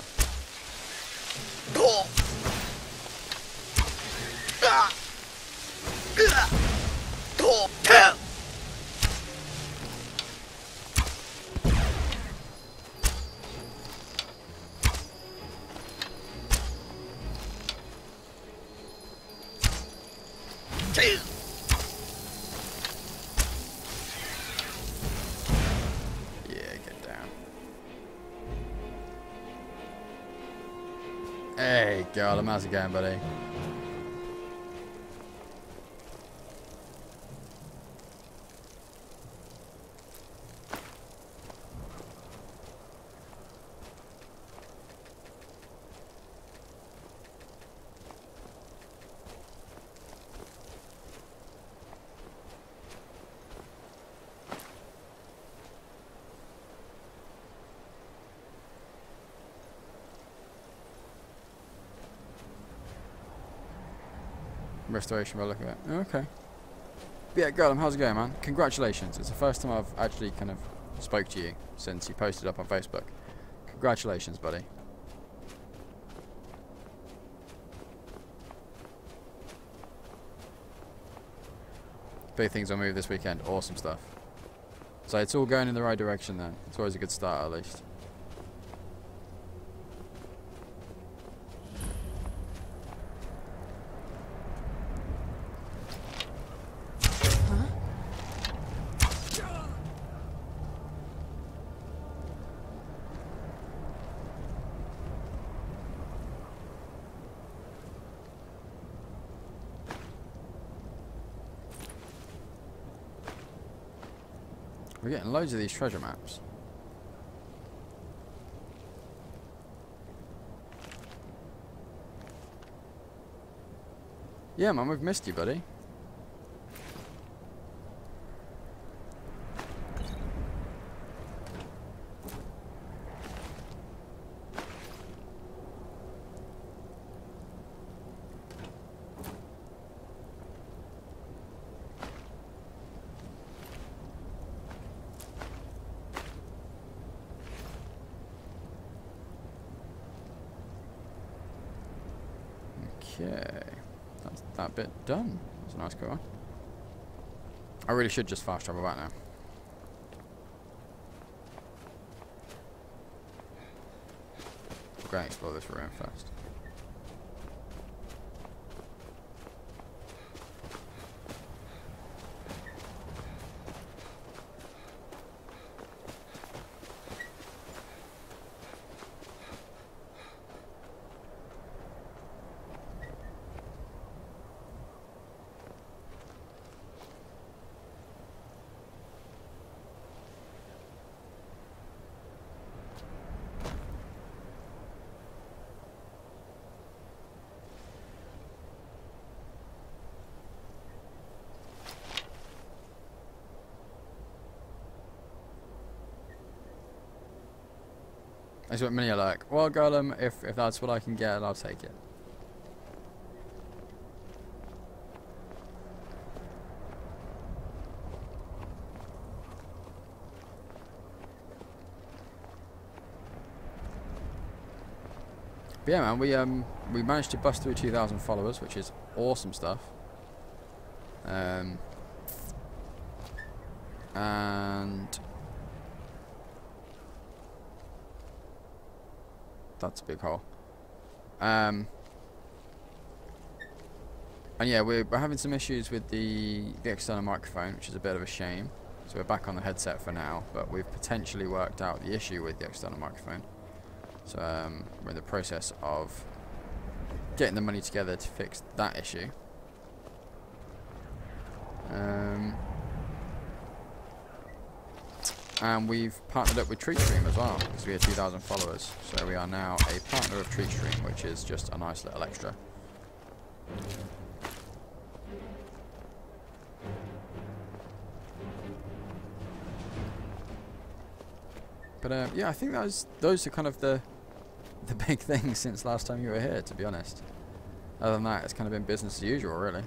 Hey, girl, how's it going, buddy? Restoration by looking at it. Okay. But yeah, girl, how's it going, man? Congratulations. It's the first time I've actually kind of spoke to you since you posted up on Facebook. Congratulations, buddy. Big things will move this weekend. Awesome stuff. So it's all going in the right direction then. It's always a good start, at least. We're getting loads of these treasure maps. Yeah, man, we've missed you, buddy. Okay, that's that bit done. That's a nice car. I really should just fast travel back now. We'll go and explore this room first. That's what many are like. Well, Golem, if that's what I can get, I'll take it. But yeah, man, we managed to bust through 2,000 followers, which is awesome stuff. And that's a big hole. And yeah, we're having some issues with the external microphone, which is a bit of a shame. So we're back on the headset for now, but we've potentially worked out the issue with the external microphone. So we're in the process of getting the money together to fix that issue. And we've partnered up with TreeStream as well, because we had 2,000 followers. So we are now a partner of TreeStream, which is just a nice little extra. But yeah, I think those are kind of the the big thing since last time you were here, to be honest. Other than that, it's kind of been business as usual, really.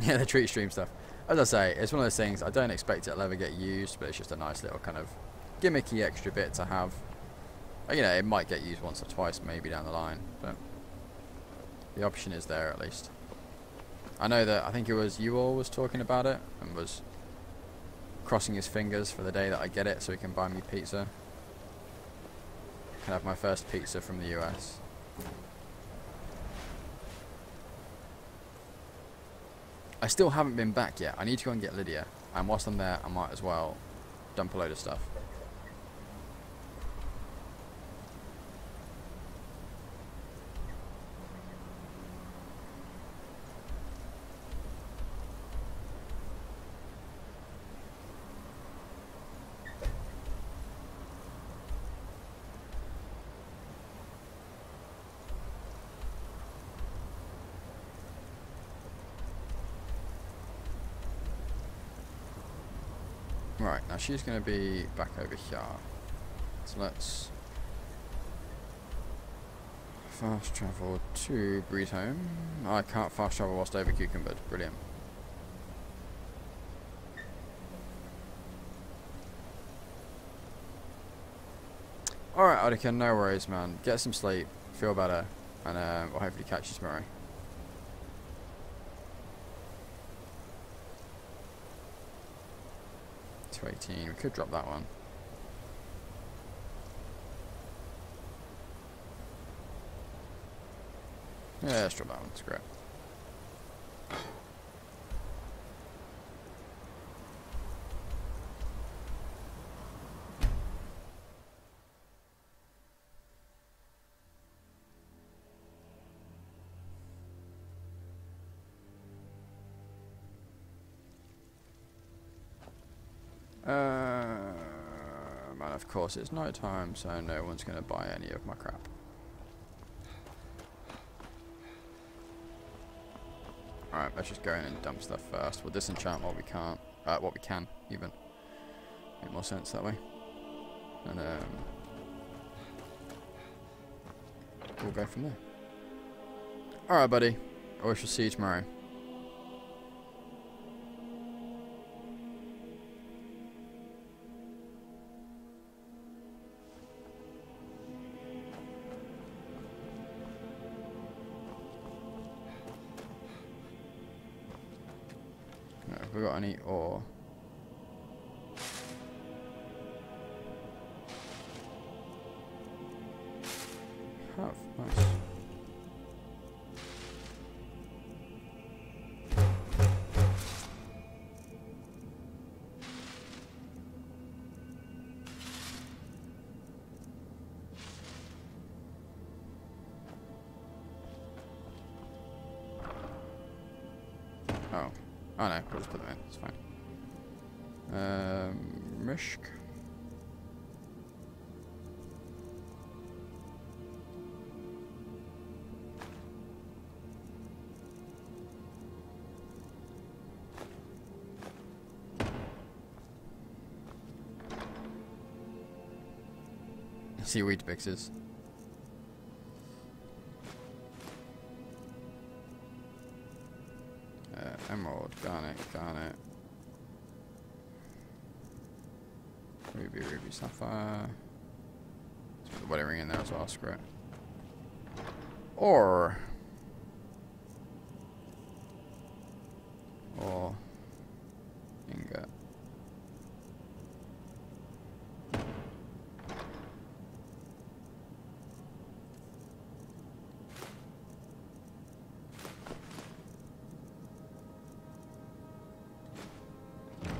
Yeah, the treat stream stuff. As I say, it's one of those things, I don't expect it'll ever get used, but it's just a nice little kind of gimmicky extra bit to have. You know, it might get used once or twice maybe down the line, but the option is there at least. I know that, I think it was you all was talking about it, and was crossing his fingers for the day that I get it so he can buy me pizza. Can have my first pizza from the US. I still haven't been back yet. I need to go and get Lydia, and whilst I'm there I might as well dump a load of stuff. Right, now she's going to be back over here. So let's fast travel to Breeze Home. I can't fast travel whilst over Cucumbered. Brilliant. Alright, Odika, no worries, man. Get some sleep, feel better, and we'll hopefully catch you tomorrow. To 18, we could drop that one. Yeah, let's drop that one, it's great. Man, of course it's night time, so no one's going to buy any of my crap. Alright, let's just go in and dump stuff first. We'll disenchant what we can't, what we can, even. Make more sense that way. And we'll go from there. Alright, buddy. I shall see you tomorrow. Have we got any ore? Have, nice. Oh. Oh no, we'll just put them in, it's fine. Mishk. Seaweed mixes. Emerald, garnet, ruby, sapphire. Let's put the wedding ring in there as well, screw it. Or ingot.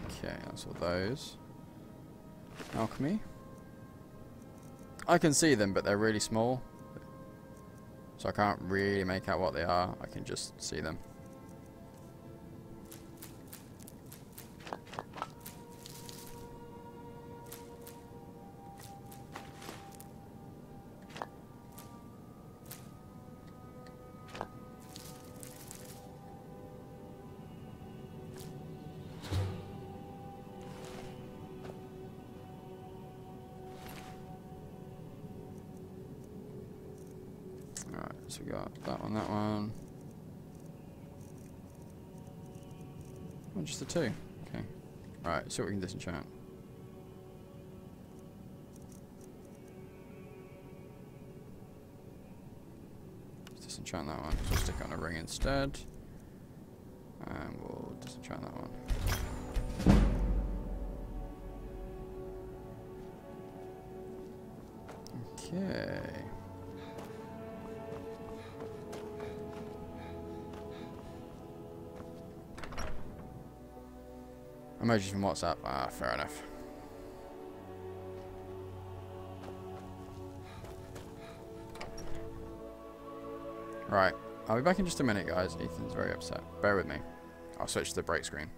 Okay, that's all those. Alchemy. I can see them, but they're really small. So I can't really make out what they are. I can just see them. So we got that one, that one. Oh, just the two. Okay. Right, see what we can disenchant. Let's disenchant that one. So we'll stick it on a ring instead. And we'll disenchant that one. Okay. Emojis from WhatsApp. Ah, fair enough. Right. I'll be back in just a minute, guys. Ethan's very upset. Bear with me. I'll switch to the break screen.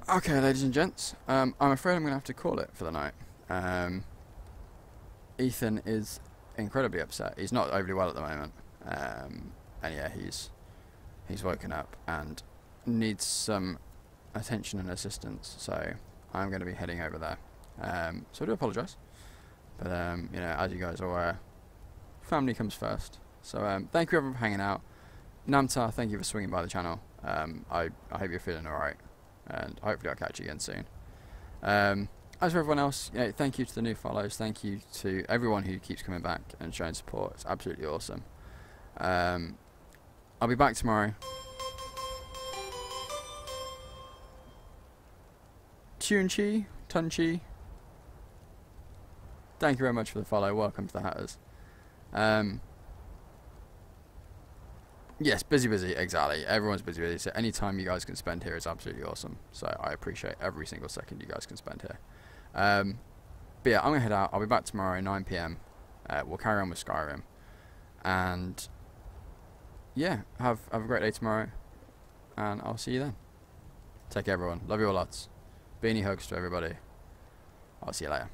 Okay, ladies and gents, I'm afraid I'm going to have to call it for the night. Ethan is incredibly upset. He's not overly well at the moment, and yeah, he's woken up and needs some attention and assistance. So I'm going to be heading over there. So I do apologise, but you know, as you guys are aware, family comes first. So thank you everyone for hanging out. Namtar, thank you for swinging by the channel. I hope you're feeling alright, and hopefully I'll catch you again soon. As for everyone else, you know, thank you to the new follows. Thank you to everyone who keeps coming back and showing support. It's absolutely awesome. I'll be back tomorrow. Tunchi, Tunchi, thank you very much for the follow. Welcome to the Hatters. Yes, busy, exactly. Everyone's busy. So any time you guys can spend here is absolutely awesome. So I appreciate every single second you guys can spend here. But yeah, I'm going to head out. I'll be back tomorrow at 9 PM. We'll carry on with Skyrim. And yeah, have a great day tomorrow. And I'll see you then. Take care, everyone. Love you all lots. Beanie hugs to everybody. I'll see you later.